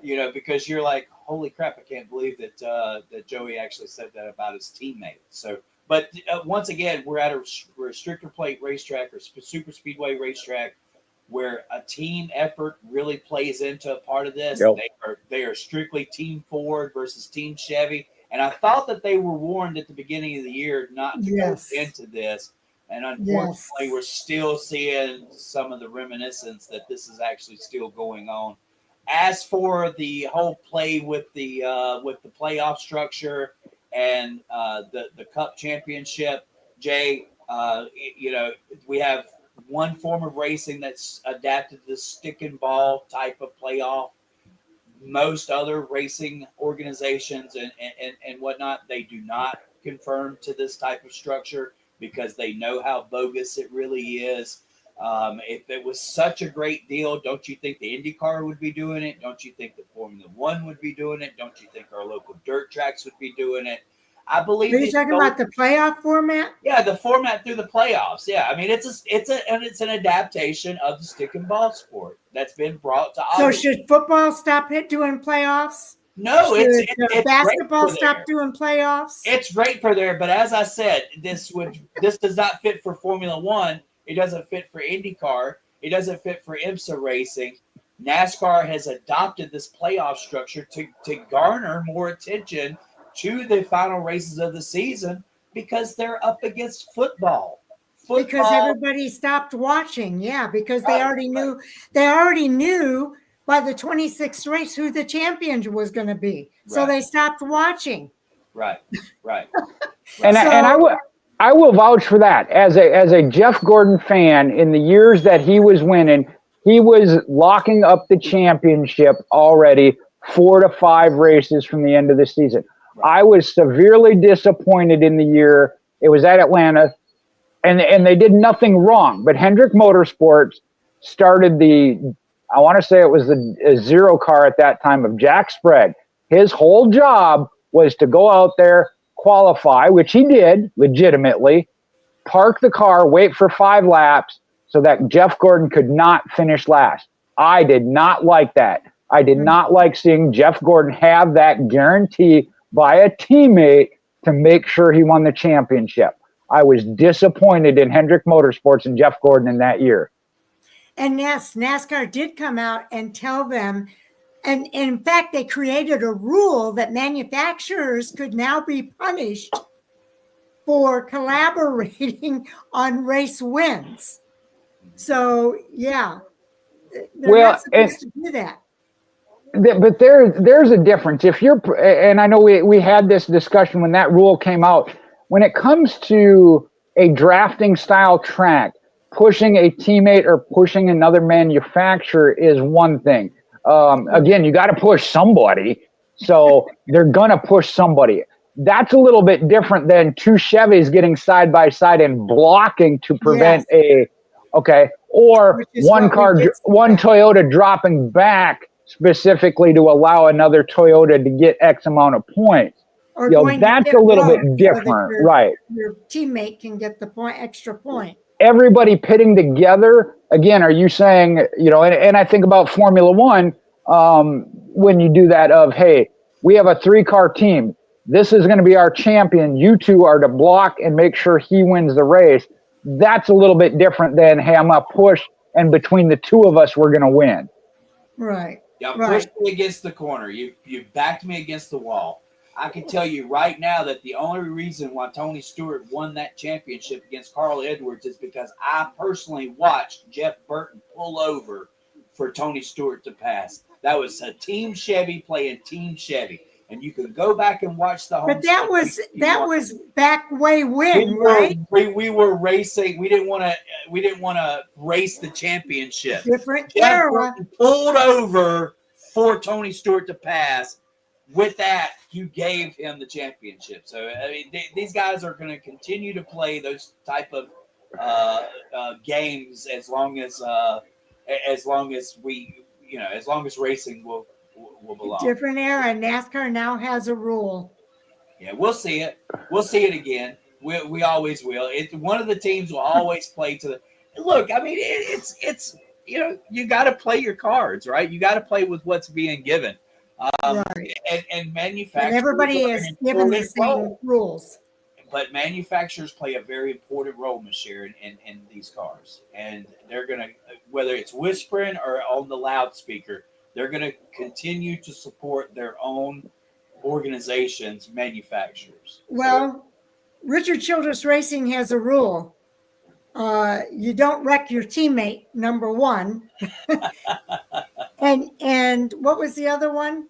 you know, because you're like, holy crap, I can't believe that Joey actually said that about his teammate. So, but once again, we're at a restrictor plate racetrack or super speedway racetrack where a team effort really plays into a part of this. Yep. They are strictly Team Ford versus Team Chevy. And I thought that they were warned at the beginning of the year not to go into this. And unfortunately, we're still seeing some of the reminiscence that this is actually still going on. As for the whole play with the playoff structure and the Cup Championship, Jay, you know, we have one form of racing that's adapted to the stick and ball type of playoff. Most other racing organizations and whatnot, they do not conform to this type of structure because they know how bogus it really is. If it was such a great deal, don't you think the IndyCar would be doing it? Don't you think the Formula One would be doing it? Don't you think our local dirt tracks would be doing it? I believe. Are you talking about the playoff format? Yeah, the format through the playoffs. Yeah, I mean it's an adaptation of the stick and ball sport that's been brought to. So should football stop doing playoffs? No, it's basketball stop doing playoffs. It's great for there, but as I said, this does not fit for Formula One. It doesn't fit for IndyCar. It doesn't fit for IMSA racing. NASCAR has adopted this playoff structure to garner more attention to the final races of the season because they're up against football. Because everybody stopped watching. Yeah, because they already knew. They already knew by the 26th race who the champion was going to be. So they stopped watching. Right. And I will vouch for that. As a Jeff Gordon fan, in the years that he was winning, He was locking up the championship already 4 to 5 races from the end of the season. I was severely disappointed in the year. It was at Atlanta, and they did nothing wrong. But Hendrick Motorsports started I want to say it was the zero car at that time of Jack Sprague. His whole job was to go out there, qualify, which he did legitimately, park the car, wait for 5 laps so that Jeff Gordon could not finish last. I did not like that. I did not like seeing Jeff Gordon have that guarantee by a teammate to make sure he won the championship. I was disappointed in Hendrick Motorsports and Jeff Gordon in that year. And yes, NASCAR did come out and tell them, and in fact, they created a rule that manufacturers could now be punished for collaborating on race wins. So, yeah, they're not supposed to do that. But there's a difference. If you're, and I know we had this discussion when that rule came out, when it comes to a drafting style track, pushing a teammate or pushing another manufacturer is one thing. Again, you got to push somebody. So they're going to push somebody. That's a little bit different than 2 Chevys getting side by side and blocking to prevent or one Toyota dropping back specifically to allow another Toyota to get X amount of points. Or that's a little bit different, right? Your teammate can get the extra point. Everybody pitting together. Again, are you saying, and I think about Formula One, when you do that of, hey, we have a 3-car team. This is going to be our champion. You two are to block and make sure he wins the race. That's a little bit different than, hey, I'm going to push, and between the two of us, we're going to win. Right. Yeah, push me against the corner. You backed me against the wall. I can tell you right now that the only reason why Tony Stewart won that championship against Carl Edwards is because I personally watched Jeff Burton pull over for Tony Stewart to pass. That was a Team Chevy playing Team Chevy. And you can go back and watch the home. But that was back way when, right? We were racing. We didn't want to race the championship. Different era. Pulled over for Tony Stewart to pass. With that, you gave him the championship. So I mean, these guys are going to continue to play those type of games as long as racing will belong. Different era. NASCAR now has a rule. Yeah, we'll see it. We'll see it again. We always will. One of the teams will always play to the look. I mean, it's you got to play your cards, right? You got to play with what's being given. Right. And manufacturers. And everybody is given the same rules. But manufacturers play a very important role, Ms. Sharon, in these cars, and they're gonna, whether it's whispering or on the loudspeaker, they're going to continue to support their own organizations, manufacturers. Well, Richard Childers Racing has a rule. You don't wreck your teammate, number one. and what was the other one?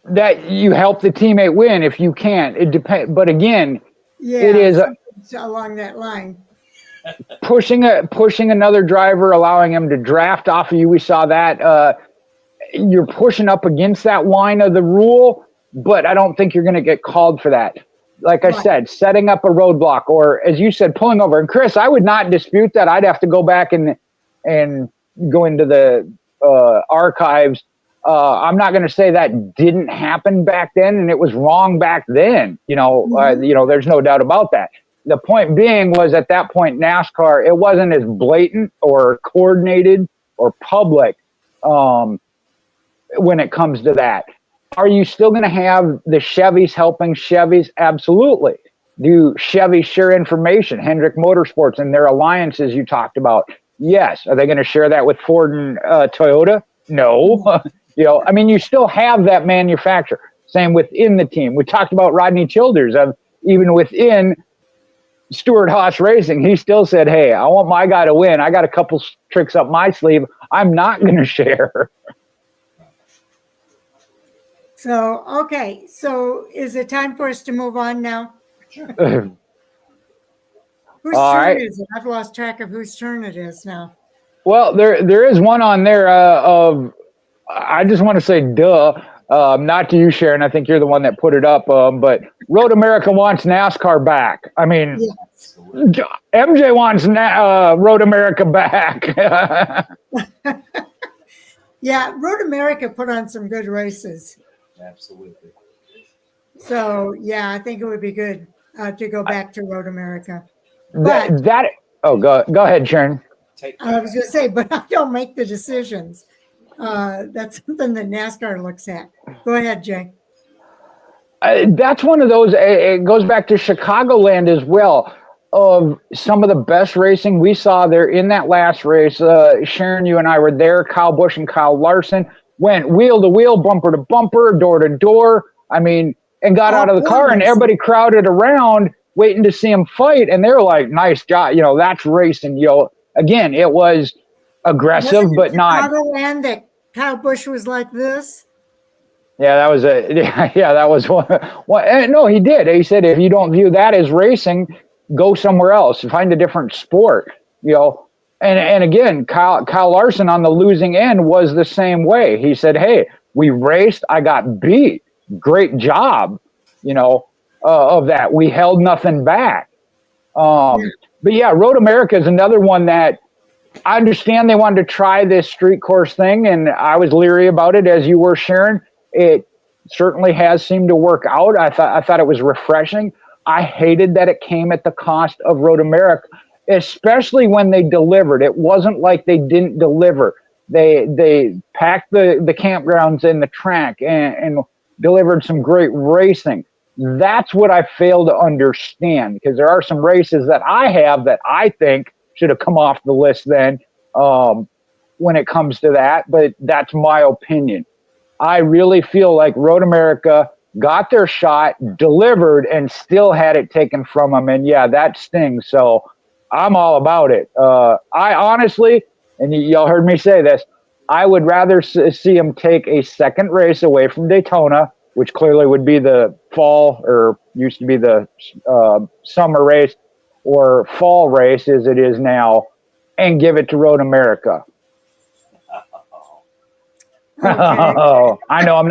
That you help the teammate win if you can. It depends. But again, it is along that line. Pushing another driver, allowing him to draft off of you. We saw that. You're pushing up against that line of the rule, but I don't think you're going to get called for that. Like I said, setting up a roadblock, or as you said, pulling over. And Chris, I would not dispute that. I'd have to go back and go into the archives. I'm not going to say that didn't happen back then and it was wrong back then. There's no doubt about that. The point being was at that point, NASCAR, it wasn't as blatant or coordinated or public when it comes to that. Are you still going to have the Chevys helping Chevys? Absolutely. Do Chevy share information? Hendrick Motorsports and their alliances you talked about. Yes. Are they going to share that with Ford and Toyota? No. You still have that manufacturer. Same within the team. We talked about Rodney Childers of even within Stewart-Haas Racing. He still said, hey, I want my guy to win. I got a couple tricks up my sleeve. I'm not going to share. So, okay. So is it time for us to move on now? Sure. Whose turn is it? I've lost track of whose turn it is now. Well, there is one on there of, I just want to say, duh. Not to you, Sharon. I think you're the one that put it up. But Road America wants NASCAR back. I mean, Yes. MJ wants Road America back. Yeah, Road America put on some good races. Absolutely. So, yeah, I think it would be good to go back to Road America. But Go ahead, Sharon. I was going to say, but I don't make the decisions. That's something that NASCAR looks at. Go ahead, Jay. That's one of those. It goes back to Chicagoland as well. Of some of the best racing we saw there in that last race. Sharon, you and I were there. Kyle Busch and Kyle Larson went wheel to wheel, bumper to bumper, door to door. I mean, and got out of the car, and everybody crowded around waiting to see him fight. And they were like, "Nice job, that's racing." Again, it was aggressive, but not. Chicagoland that Kyle Busch was like this. Yeah, that was that was one. No, he did. He said, if you don't view that as racing, go somewhere else, find a different sport, And again, Kyle Larson on the losing end was the same way. He said, hey, we raced, I got beat. Great job, of that. We held nothing back. But yeah, Road America is another one that I understand they wanted to try this street course thing, and I was leery about it, as you were, Sharon. It certainly has seemed to work out. I thought it was refreshing. I hated that it came at the cost of Road America, especially when they delivered. It wasn't like they didn't deliver. They packed the campgrounds and the track and delivered some great racing. That's what I fail to understand, because there are some races that I have that I think should have come off the list then when it comes to that, but that's my opinion. I really feel like Road America got their shot, delivered, and still had it taken from them. And yeah, that stings. So I'm all about it. I honestly, and y'all heard me say this, I would rather see them take a second race away from Daytona, which clearly would be the fall, or used to be the summer race or fall race as it is now, and give it to Road America. Okay. I know I'm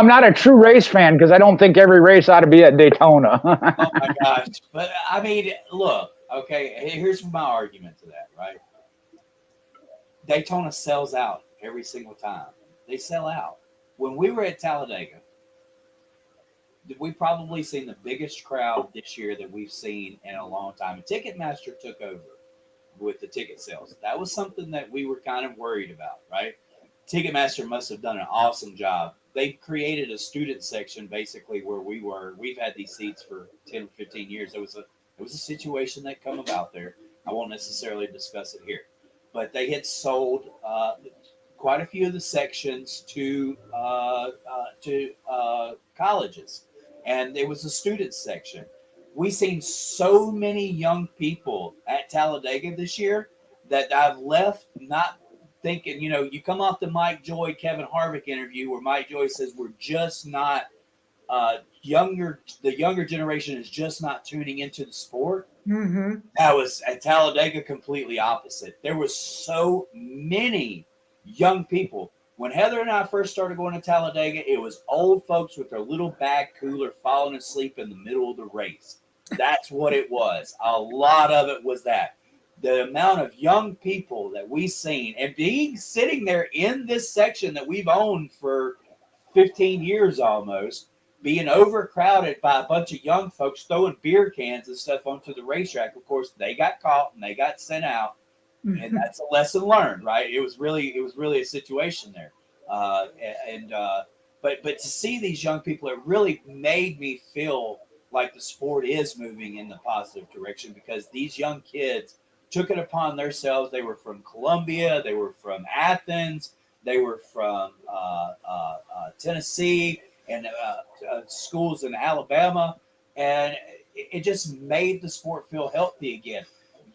not a true race fan, because I don't think every race ought to be at Daytona. Oh my gosh. But I mean, look, okay, here's my argument to that, right? Daytona sells out every single time. They sell out. When we were at Talladega, we probably seen the biggest crowd this year that we've seen in a long time. Ticketmaster took over with the ticket sales. That was something that we were kind of worried about, right? Ticketmaster must have done an awesome job. They created a student section basically where we were. We've had these seats for 10 or 15 years. It was a situation that come about there. I won't necessarily discuss it here. But they had sold quite a few of the sections to colleges. And there was a student section. We seen so many young people at Talladega this year that I've left not thinking, you come off the Mike Joy, Kevin Harvick interview where Mike Joy says we're just not younger. The younger generation is just not tuning into the sport. Mm-hmm. That was at Talladega completely opposite. There was so many young people. When Heather and I first started going to Talladega, it was old folks with their little bag cooler falling asleep in the middle of the race. That's what it was. A lot of it was that. The amount of young people that we've seen, and being sitting there in this section that we've owned for 15 years almost, being overcrowded by a bunch of young folks throwing beer cans and stuff onto the racetrack. Of course, they got caught and they got sent out, and that's a lesson learned, right? It was really a situation there, but to see these young people, it really made me feel like the sport is moving in the positive direction, because these young kids took it upon themselves. They were from Columbia, they were from Athens, they were from Tennessee, and schools in Alabama, and it just made the sport feel healthy again.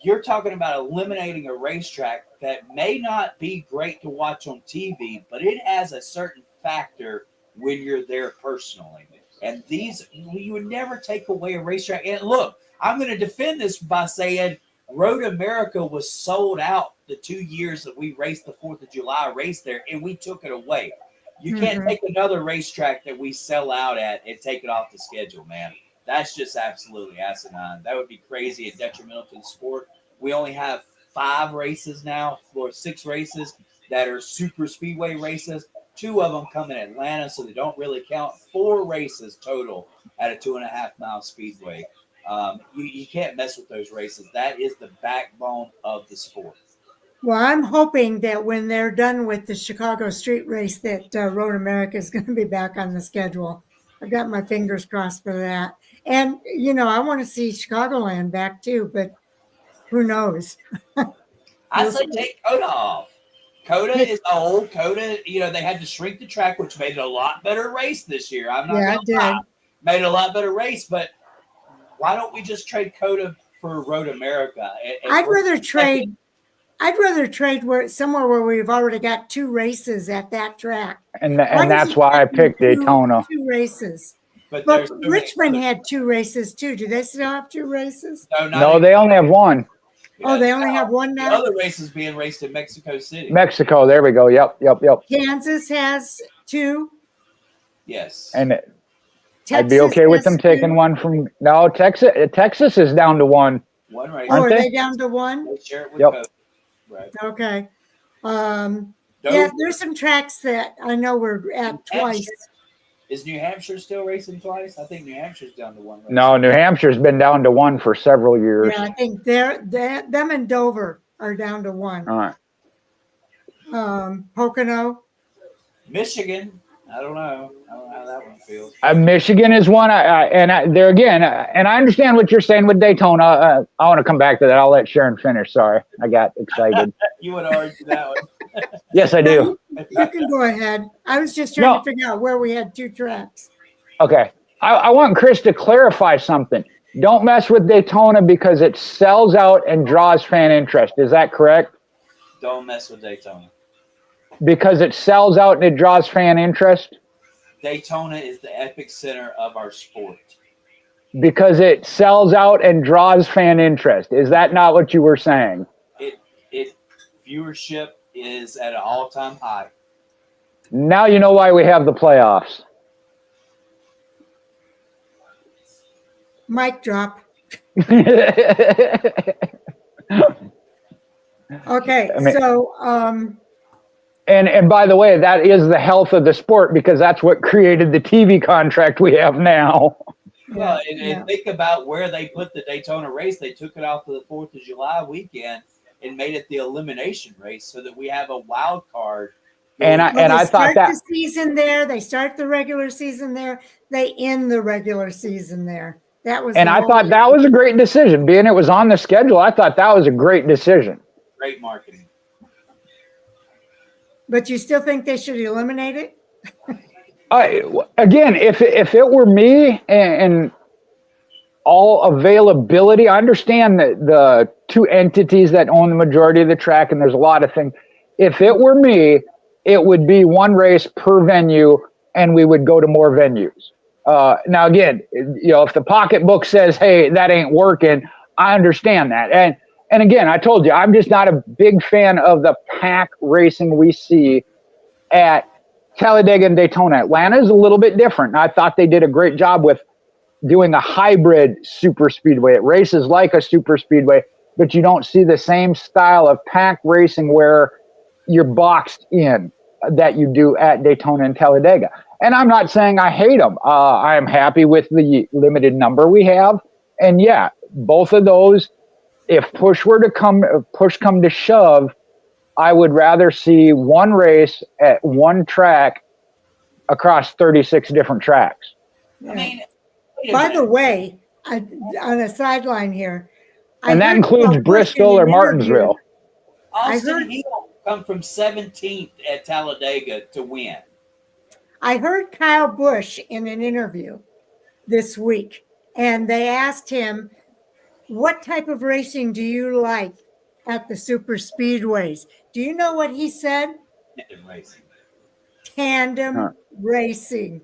You're talking about eliminating a racetrack that may not be great to watch on TV, but it has a certain factor when you're there personally. And you would never take away a racetrack. And look, I'm going to defend this by saying Road America was sold out the 2 years that we raced the 4th of July race there, and we took it away. You can't take another racetrack that we sell out at and take it off the schedule, man. That's just absolutely asinine. That would be crazy and detrimental to the sport. We only have 5 races now, or 6 races that are super speedway races. 2 of them come in Atlanta, so they don't really count. 4 races total at a 2.5-mile speedway. You can't mess with those races. That is the backbone of the sport. Well, I'm hoping that when they're done with the Chicago street race that Road America is going to be back on the schedule. I've got my fingers crossed for that. And, I want to see Chicagoland back too, but who knows? I say take COTA off. COTA is old. COTA, they had to shrink the track, which made it a lot better race this year. I'm not going to lie. Made it a lot better race, but why don't we just trade COTA for Road America? I'd rather trade somewhere where we've already got 2 races at that track. And that's why I picked Daytona. 2 races. But Richmond had 2 races too. Do they still have 2 races? No, they only have 1. Oh, they only have 1 now? The other race is being raced in Mexico City. Mexico, there we go. Yep. Kansas has 2. Yes. And I'd be okay with them taking 1 from Texas is down to 1. 1 race. Oh, are they down to 1? They share it with COTA. Right. Okay. There's some tracks that I know we're at twice. Is New Hampshire still racing twice? I think New Hampshire's down to 1 race. No, New Hampshire's been down to 1 for several years. Yeah, I think them and Dover are down to 1. All right. Pocono. Michigan. I don't know how that one feels. Michigan is one, and I understand what you're saying with Daytona. I want to come back to that. I'll let Sharon finish. Sorry, I got excited. You want to argue that one? Yes, I do. You can go ahead. I was just trying to figure out where we had 2 tracks. Okay, I want Chris to clarify something. Don't mess with Daytona because it sells out and draws fan interest. Is that correct? Don't mess with Daytona. Because it sells out and it draws fan interest? Daytona is the epic center of our sport. Because it sells out and draws fan interest. Is that not what you were saying? It viewership is at an all-time high. Now you know why we have the playoffs. Mic drop. Okay, And by the way, that is the health of the sport because that's what created the TV contract we have now. Well, and think about where they put the Daytona race. They took it off of the 4th of July weekend and made it the elimination race so that we have a wild card. And I thought that the season there, they start the regular season there, they end the regular season there. That was, and I thought that was a great decision. Being it was on the schedule, I thought that was a great decision. Great marketing. But you still think they should eliminate it? Again, if it were me and all availability, I understand that the 2 entities that own the majority of the track, and there's a lot of things. If it were me, it would be 1 race per venue, and we would go to more venues. Now, again, if the pocketbook says, "Hey, that ain't working," I understand that. And again, I told you, I'm just not a big fan of the pack racing we see at Talladega and Daytona. Atlanta is a little bit different. I thought they did a great job with doing a hybrid super speedway. It races like a super speedway, but you don't see the same style of pack racing where you're boxed in that you do at Daytona and Talladega. And I'm not saying I hate them. I am happy with the limited number we have. And yeah, both of those, if push come to shove, I would rather see 1 race at 1 track across 36 different tracks. I mean, by the way, on a sideline here, and that includes Bristol or Martinsville. Austin Hill come from 17th at Talladega to win. I heard Kyle Busch in an interview this week, and they asked him, "What type of racing do you like at the super speedways?" Do you know what he said? Tandem racing.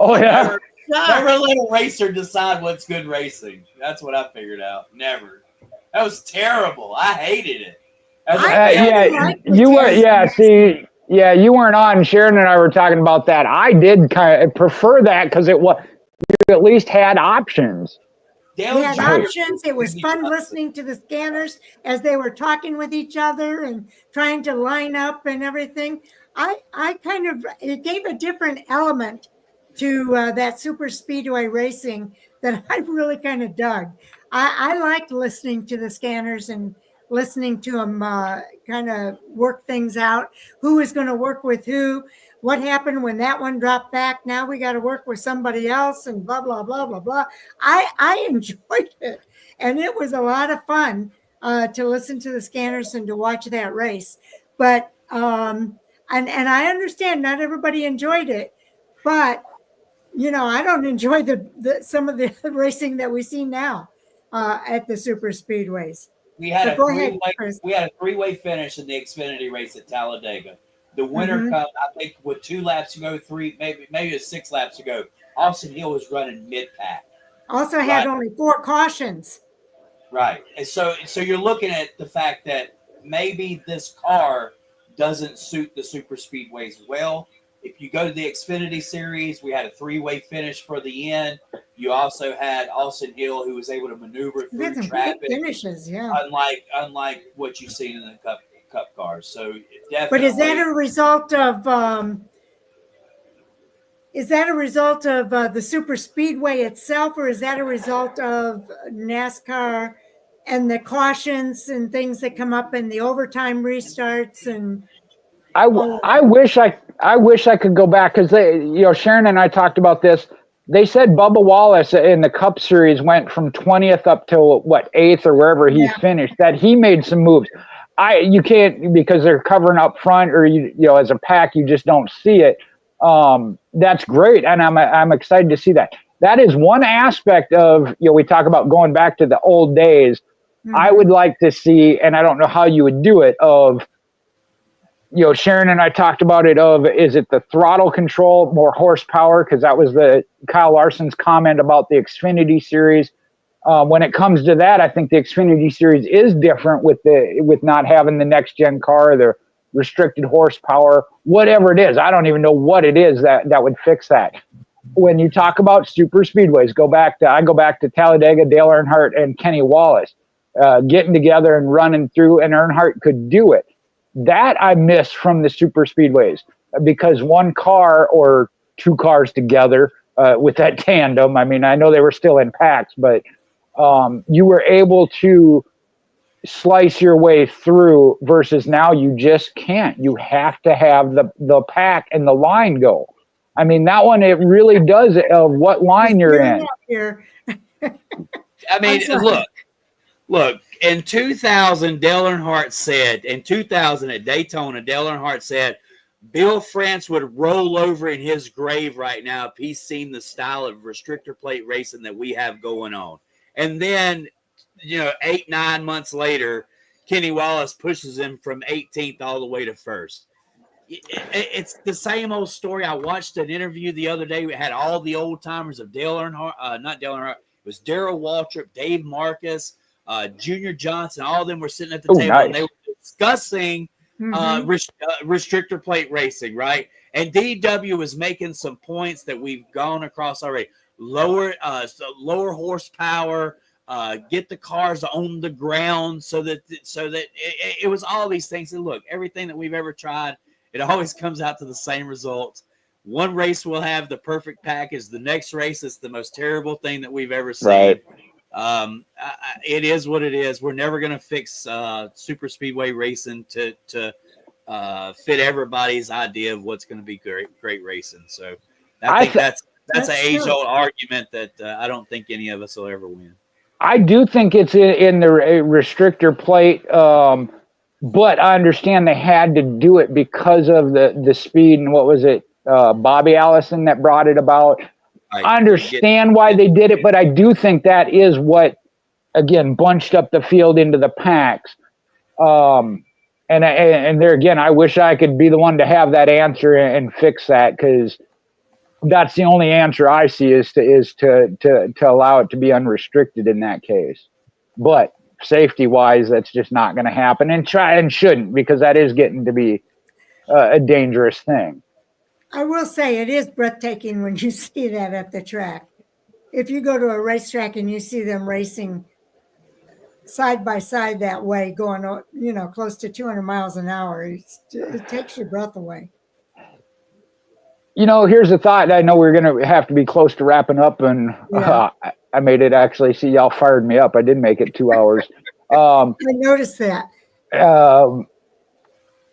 Oh, yeah. Never let a racer decide what's good racing. That's what I figured out. Never. That was terrible. I hated it. You were. Yeah, see, yeah, you weren't on. Sharon and I were talking about that. I did kind of prefer that because you at least had options. We had options. It was fun listening to the scanners as they were talking with each other and trying to line up and everything. It gave a different element to that super speedway racing that I really kind of dug. I liked listening to the scanners and listening to them kind of work things out. Who is going to work with who? What happened when that one dropped back? Now we got to work with somebody else and blah, blah, blah, blah, blah. I enjoyed it. And it was a lot of fun to listen to the scanners and to watch that race. But, and I understand not everybody enjoyed it, but, I don't enjoy some of the racing that we see now at the super speedways. We had a three-way finish in the Xfinity race at Talladega. The winner comes, I think, with 2 laps to go, maybe 6 laps to go. Austin Hill was running mid-pack. Also had only 4 cautions. Right. And so you're looking at the fact that maybe this car doesn't suit the super speedways well. If you go to the Xfinity series, we had a 3-way finish for the end. You also had Austin Hill, who was able to maneuver through traffic. Finishes, yeah. Unlike what you've seen in the Cup cars. So definitely. But is that a result of the super speedway itself, or is that a result of NASCAR and the cautions and things that come up in the overtime restarts? And I wish I could go back because Sharon and I talked about this. They said Bubba Wallace in the Cup Series went from 20th up to 8th or wherever he finished. That he made some moves. You can't, because they're covering up front, or as a pack you just don't see it. That's great, and I'm excited to see that. That is one aspect of we talk about going back to the old days. I would like to see, and I don't know how you would do it. Of Sharon and I talked about it. Is it the throttle control, more horsepower? Because that was the Kyle Larson's comment about the Xfinity series. When it comes to that, I think the Xfinity series is different with not having the next gen car, the restricted horsepower, whatever it is. I don't even know what it is that would fix that. When you talk about super speedways, I go back to Talladega, Dale Earnhardt and Kenny Wallace getting together and running through, and Earnhardt could do it. That I miss from the super speedways, because one car or 2 cars together with that tandem. I mean, I know they were still in packs, but you were able to slice your way through, versus now you just can't. You have to have the pack and the line go. I mean, that one, it really does what line you're in. I mean, look, in 2000, Dale Earnhardt said, in 2000 at Daytona, Dale Earnhardt said, Bill France would roll over in his grave right now if he's seen the style of restrictor plate racing that we have going on. And then, 8-9 months later, Kenny Wallace pushes him from 18th all the way to 1st. It's the same old story. I watched an interview the other day. We had all the old timers of Dale Earnhardt, not Dale Earnhart. It was Darrell Waltrip, Dave Marcus, Junior Johnson. All of them were sitting at the table, and they were discussing restrictor plate racing, right? And DW was making some points that we've gone across already. Lower horsepower, get the cars on the ground so that it was all these things. And look, everything that we've ever tried, it always comes out to the same results. One race will have the perfect package. The next race is the most terrible thing that we've ever seen. Right. It is what it is. We're never going to fix super speedway racing to fit everybody's idea of what's going to be great racing. So I think that's an age-old argument that I don't think any of us will ever win. I do think it's in the restrictor plate, but I understand they had to do it because of the speed. And what was it, Bobby Allison that brought it about? I understand why they did it, but I do think that is what, again, bunched up the field into the packs. And there again, I wish I could be the one to have that answer and fix that, because that's the only answer I see is to allow it to be unrestricted in that case. But safety wise, that's just not going to happen, and shouldn't, because that is getting to be a dangerous thing. I will say it is breathtaking when you see that at the track. If you go to a racetrack and you see them racing side by side that way, going, close to 200 miles an hour, it takes your breath away. Here's a thought. I know we're going to have to be close to wrapping up, and I made it actually. See, y'all fired me up. I did make it 2 hours. I noticed that.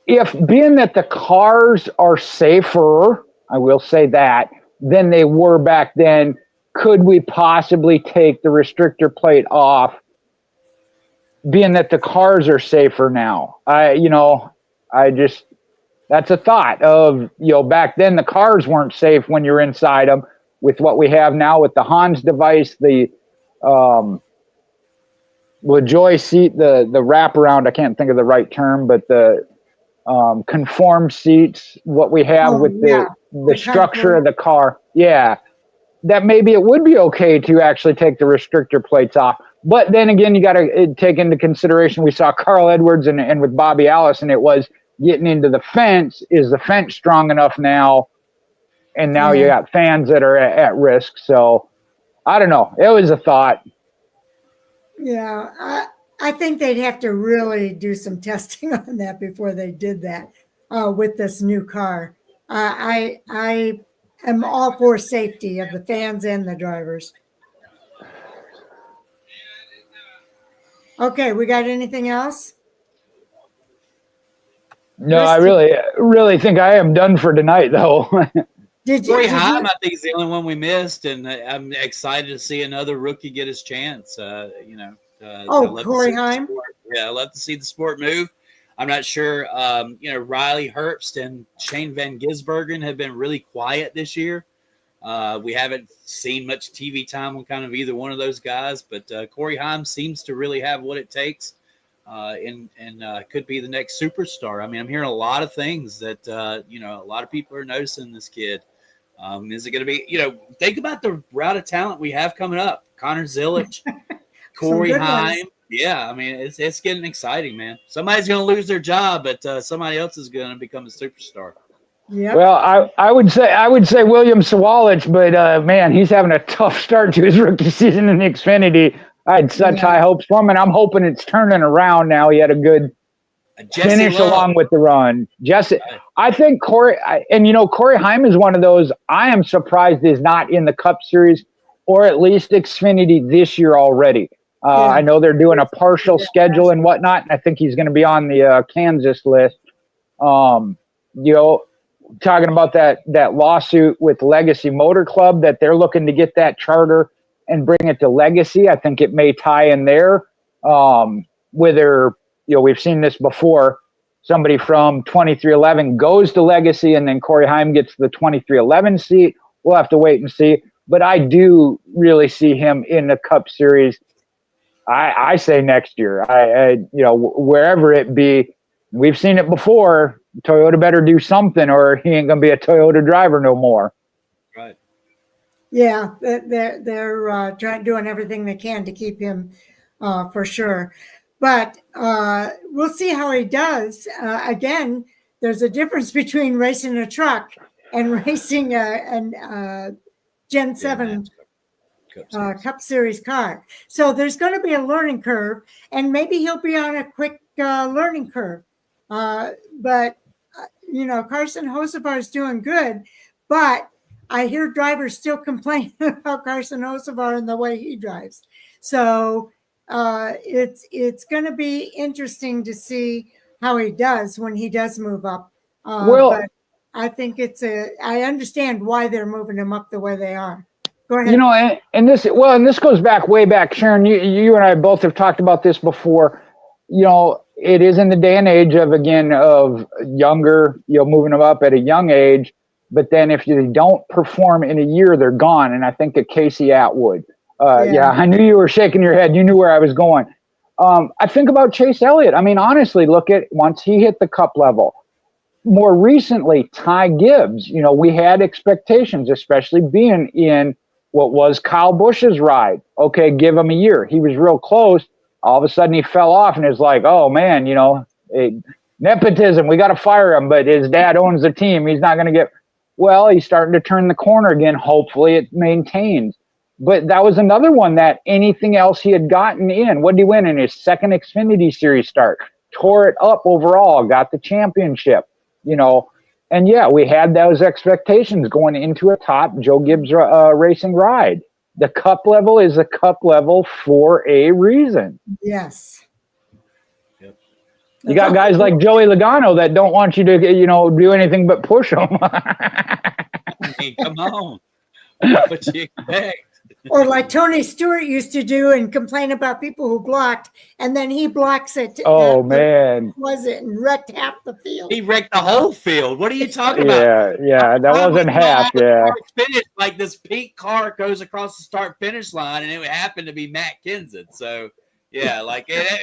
If being that the cars are safer, I will say that, than they were back then, could we possibly take the restrictor plate off, being that the cars are safer now? That's a thought of, back then the cars weren't safe when you're inside them. With what we have now with the Hans device, the LaJoy seat, the wraparound, I can't think of the right term, but the conformed seats, what we have the structure of the car. Yeah. That maybe it would be okay to actually take the restrictor plates off. But then again, you got to take into consideration, we saw Carl Edwards and with Bobby Allison, it was getting into the fence. Is the fence strong enough now? And now you got fans that are at risk. So I don't know. It was a thought. Yeah, I think they'd have to really do some testing on that before they did that with this new car. I am all for safety of the fans and the drivers. Okay, we got anything else? No, I really think I am done for tonight, though. Corey Heim, I think, is the only one we missed, and I'm excited to see another rookie get his chance. Corey Heim? Yeah, I love to see the sport move. I'm not sure. Riley Herbst and Shane Van Gisbergen have been really quiet this year. We haven't seen much TV time on kind of either one of those guys, but Corey Heim seems to really have what it takes, and could be the next superstar. I mean, I'm hearing a lot of things that a lot of people are noticing this kid. Is it going to be? Think about the route of talent we have coming up: Connor Zilisch, Corey Heim. Yeah, I mean, it's getting exciting, man. Somebody's going to lose their job, but somebody else is going to become a superstar. Yeah. Well, I would say William Sawalich, but man, he's having a tough start to his rookie season in Xfinity. I had such high hopes for him, and I'm hoping it's turning around now. He had a good finish along with the run. I think Corey Heim is one of those I am surprised is not in the Cup Series or at least Xfinity this year already. I know they're doing a partial schedule and whatnot. And I think he's going to be on the Kansas list. Talking about that lawsuit with Legacy Motor Club, that they're looking to get that charter and bring it to Legacy. I think it may tie in there. Whether, we've seen this before. Somebody from 2311 goes to Legacy and then Corey Heim gets the 2311 seat. We'll have to wait and see. But I do really see him in the Cup Series. I say next year. Wherever it be, we've seen it before. Toyota better do something, or he ain't gonna be a Toyota driver no more. Right. Yeah, they're doing everything they can to keep him for sure. But we'll see how he does. Again, there's a difference between racing a truck and racing a Gen 7 Cup Series car. So there's going to be a learning curve, and maybe he'll be on a quick learning curve. But Carson Hocevar is doing good, but I hear drivers still complain about Carson Hocevar and the way he drives. So it's going to be interesting to see how he does when he does move up. But I think I understand why they're moving him up the way they are. Go ahead. And this goes way back, Sharon. You and I both have talked about this before. It is in the day and age of younger, moving them up at a young age. But then if they don't perform in a year, they're gone. And I think of Casey Atwood. I knew you were shaking your head. You knew where I was going. I think about Chase Elliott. I mean, honestly, look at once he hit the Cup level. More recently, Ty Gibbs. We had expectations, especially being in what was Kyle Busch's ride. Okay, give him a year. He was real close. all of a sudden he fell off, and it's like, oh man, nepotism, we got to fire him, but his dad owns the team. He's not going to get, well, he's starting to turn the corner again. Hopefully it maintains. But that was another one that anything else he had gotten in. What did he win in his second Xfinity Series start? Tore it up overall, got the championship, And yeah, we had those expectations going into a top Joe Gibbs racing ride. The cup level is a cup level for a reason. Yes. Yep. You got guys like Joey Logano that don't want you to, do anything but push them. I mean, come on. What you expect? Or like Tony Stewart used to do and complain about people who blocked, and then he blocks it. Oh, man. Was it and wrecked half the field? He wrecked the whole field. What are you talking about? Yeah, that wasn't half, yeah. Finish, like this pink car goes across the start-finish line, and it happened to be Matt Kenseth. So, yeah,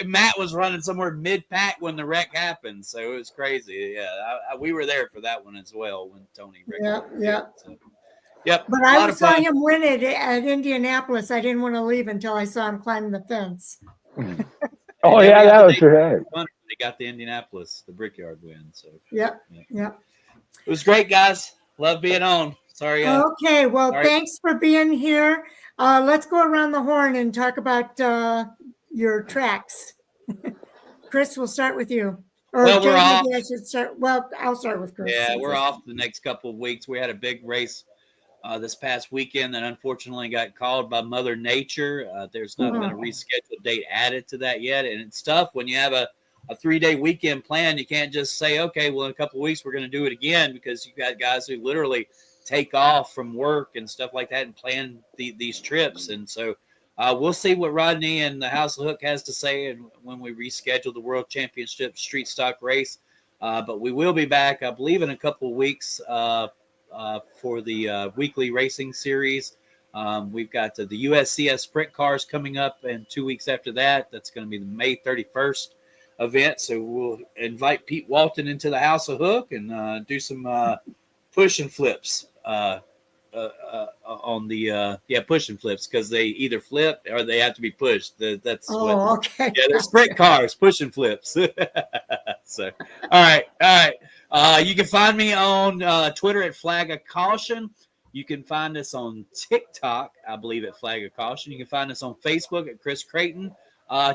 Matt was running somewhere mid-pack when the wreck happened, so it was crazy. Yeah, we were there for that one as well when Tony wrecked. Yeah. So. Yep. But I saw him win it at Indianapolis. I didn't want to leave until I saw him climb the fence. Oh, yeah, that was right. They got the Indianapolis, the Brickyard win. So Yep. It was great, guys. Love being on. Sorry. Okay. Well, sorry. Thanks for being here. Let's go around the horn and talk about your tracks. Chris, we'll start with you. Or well, we're off. I should start. Well, I'll start with Chris. Yeah, we're off the next couple of weeks. We had a big race this past weekend that unfortunately got called by Mother Nature. There's not been a rescheduled date added to that yet. And it's tough when you have a 3-day weekend plan. You can't just say, okay, well, in a couple of weeks, we're going to do it again, because you've got guys who literally take off from work and stuff like that and plan these trips. And so we'll see what Rodney and the House of Hook has to say and when we reschedule the World Championship Street Stock race. But we will be back, I believe, in a couple of weeks for the weekly racing series. We've got the USCS sprint cars coming up, and 2 weeks after that, that's going to be the May 31st event. So we'll invite Pete Walton into the House of Hook and do some push and flips on the push and flips, because they either flip or they have to be pushed. Okay. Yeah, they're sprint cars, push and flips. So, all right. You can find me on Twitter at Flag of Caution. You can find us on TikTok, I believe, at Flag of Caution. You can find us on Facebook at Chris Creighton.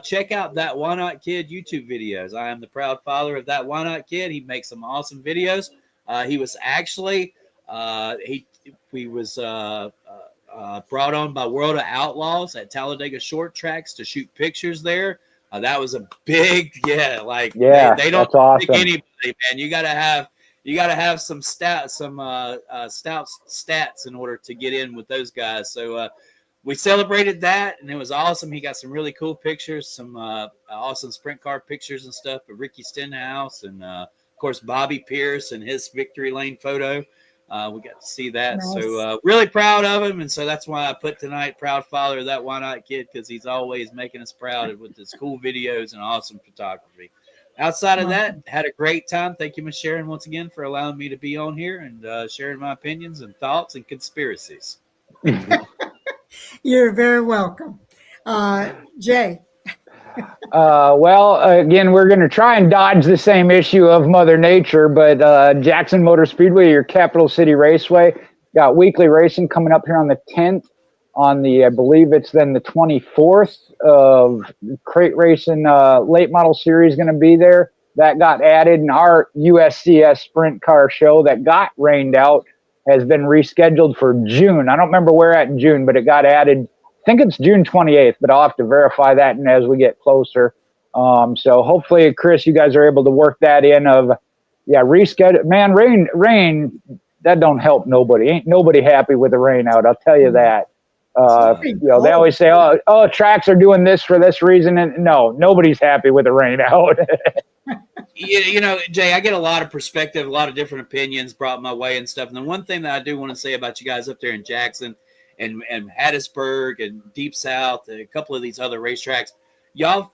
Check out That Why Not Kid YouTube videos. I am the proud father of That Why Not Kid. He makes some awesome videos. He was actually he was brought on by World of Outlaws at Talladega Short Tracks to shoot pictures there. That was a big, they don't pick anybody, man. You gotta have some stout stats in order to get in with those guys. So we celebrated that, and it was awesome. He got some really cool pictures, some awesome sprint car pictures and stuff of Ricky Stenhouse, and of course Bobby Pierce and his victory lane photo. We got to see that. Nice. So really proud of him. And so that's why I put tonight, proud father of That Why Not Kid, because he's always making us proud with his cool videos and awesome photography. Outside of that, had a great time. Thank you, Ms. Sharon, once again, for allowing me to be on here and sharing my opinions and thoughts and conspiracies. You're very welcome. Jay. Well, again, we're going to try and dodge the same issue of Mother Nature, but Jackson Motor Speedway, your capital city raceway, got weekly racing coming up here on the 10th. On the, I believe it's then the 24th of crate racing late model series going to be there. That got added, and our USCS sprint car show that got rained out has been rescheduled for June. I don't remember where at in June, but it got added. I think it's June 28th, but I'll have to verify that and as we get closer. So hopefully, Chris, you guys are able to work that in reschedule. Man, rain, that don't help nobody. Ain't nobody happy with the rain out. I'll tell you that. They always say, oh, tracks are doing this for this reason. And no, nobody's happy with the rain out. Jay, I get a lot of perspective, a lot of different opinions brought my way and stuff. And the one thing that I do want to say about you guys up there in Jackson and Hattiesburg and Deep South, and a couple of these other racetracks, y'all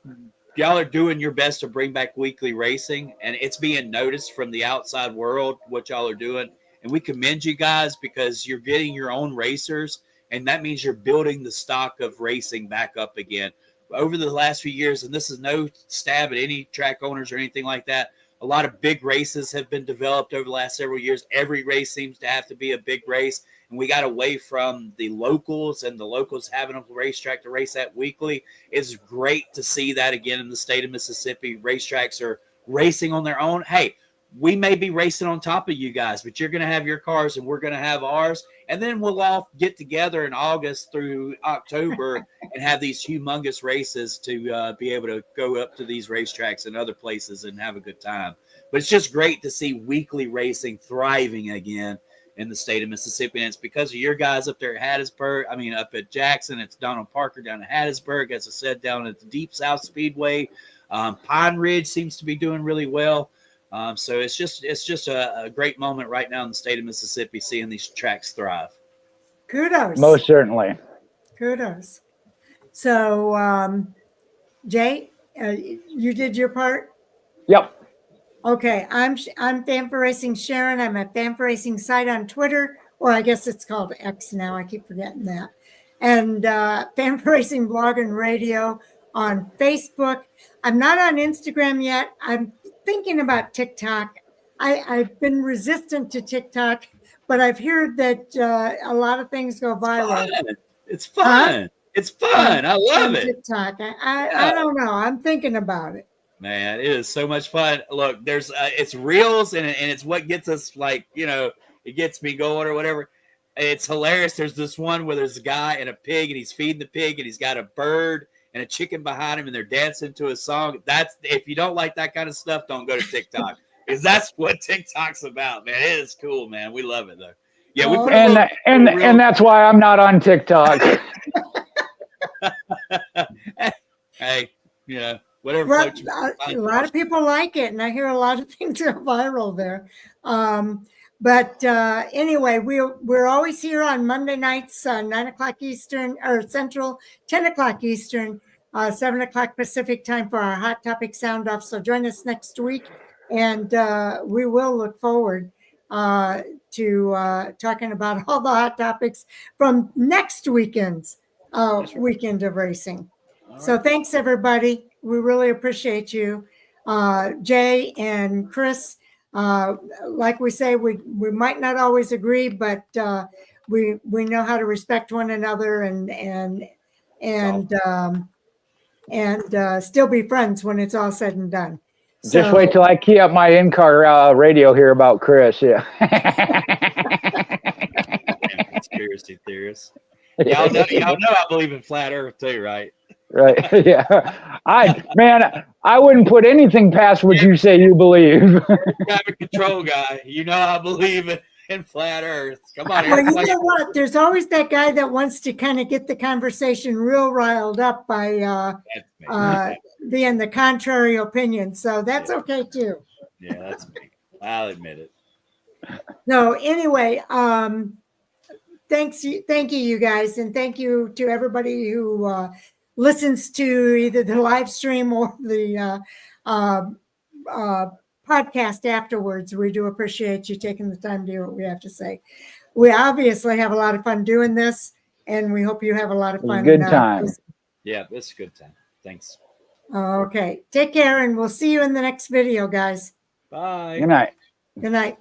are doing your best to bring back weekly racing, and it's being noticed from the outside world what y'all are doing. And we commend you guys because you're getting your own racers, and that means you're building the stock of racing back up again. over the last few years, and this is no stab at any track owners or anything like that, a lot of big races have been developed over the last several years. Every race seems to have to be a big race, and we got away from the locals and the locals having a racetrack to race at weekly. It's great to see that again in the state of Mississippi. Racetracks are racing on their own. Hey, we may be racing on top of you guys, but you're going to have your cars and we're going to have ours. And then we'll all get together in August through October and have these humongous races to be able to go up to these racetracks and other places and have a good time. But it's just great to see weekly racing thriving again in the state of Mississippi. And it's because of your guys up there at Hattiesburg. I mean, up at Jackson, it's Donald Parker down at Hattiesburg, as I said, down at the Deep South Speedway. Pine Ridge seems to be doing really well. So it's just a great moment right now in the state of Mississippi, seeing these tracks thrive. Kudos. Most certainly. Kudos. So, Jay, you did your part? Yep. Okay, I'm Fan4Racing Sharon. I'm at Fan4Racing site on Twitter, or I guess it's called X now. I keep forgetting that. And Fan4Racing blog and radio on Facebook. I'm not on Instagram yet. I'm thinking about TikTok. I've been resistant to TikTok, but I've heard that a lot of things go viral. It's fun. It's fun. I love it. TikTok. I don't know. I'm thinking about it. Man, it is so much fun. Look, there's it's reels and it's what gets us, like, you know, it gets me going or whatever. It's hilarious. There's this one where there's a guy and a pig and he's feeding the pig and he's got a bird and a chicken behind him and they're dancing to a song. That's, if you don't like that kind of stuff, don't go to TikTok, because that's what TikTok's about, man. It is cool, man. We love it though. Yeah, we put and that's why I'm not on TikTok. Hey, you know, whatever. Well, a lot of people like it, and I hear a lot of things are viral there. But anyway, we're always here on Monday nights, 9 o'clock Eastern or Central, 10 o'clock Eastern, 7 o'clock Pacific time for our Hot Topic Sound Off. So join us next week, and we will look forward to talking about all the hot topics from next weekend's weekend of racing. Right. So thanks, everybody. We really appreciate you. Jay and Chris, like we say, we might not always agree, but we know how to respect one another and still be friends when it's all said and done. Just wait till I key up my in-car radio here about Chris. Yeah. Conspiracy theorists. Y'all know I believe in flat Earth too, right? Right. Yeah. I wouldn't put anything past what you say you believe. I'm a control guy. You know I believe in flat Earth. Come on. Well, you know what? There's always that guy that wants to kind of get the conversation real riled up by being the contrary opinion. So that's okay too. Yeah, that's me. I'll admit it. No, anyway, thank you, you guys, and thank you to everybody who listens to either the live stream or the podcast afterwards. We do appreciate you taking the time to hear what we have to say. We obviously have a lot of fun doing this, and we hope you have a lot of fun. Good time. Yeah, it's a good time. Thanks. Okay. Take care, and we'll see you in the next video, guys. Bye. Good night. Good night.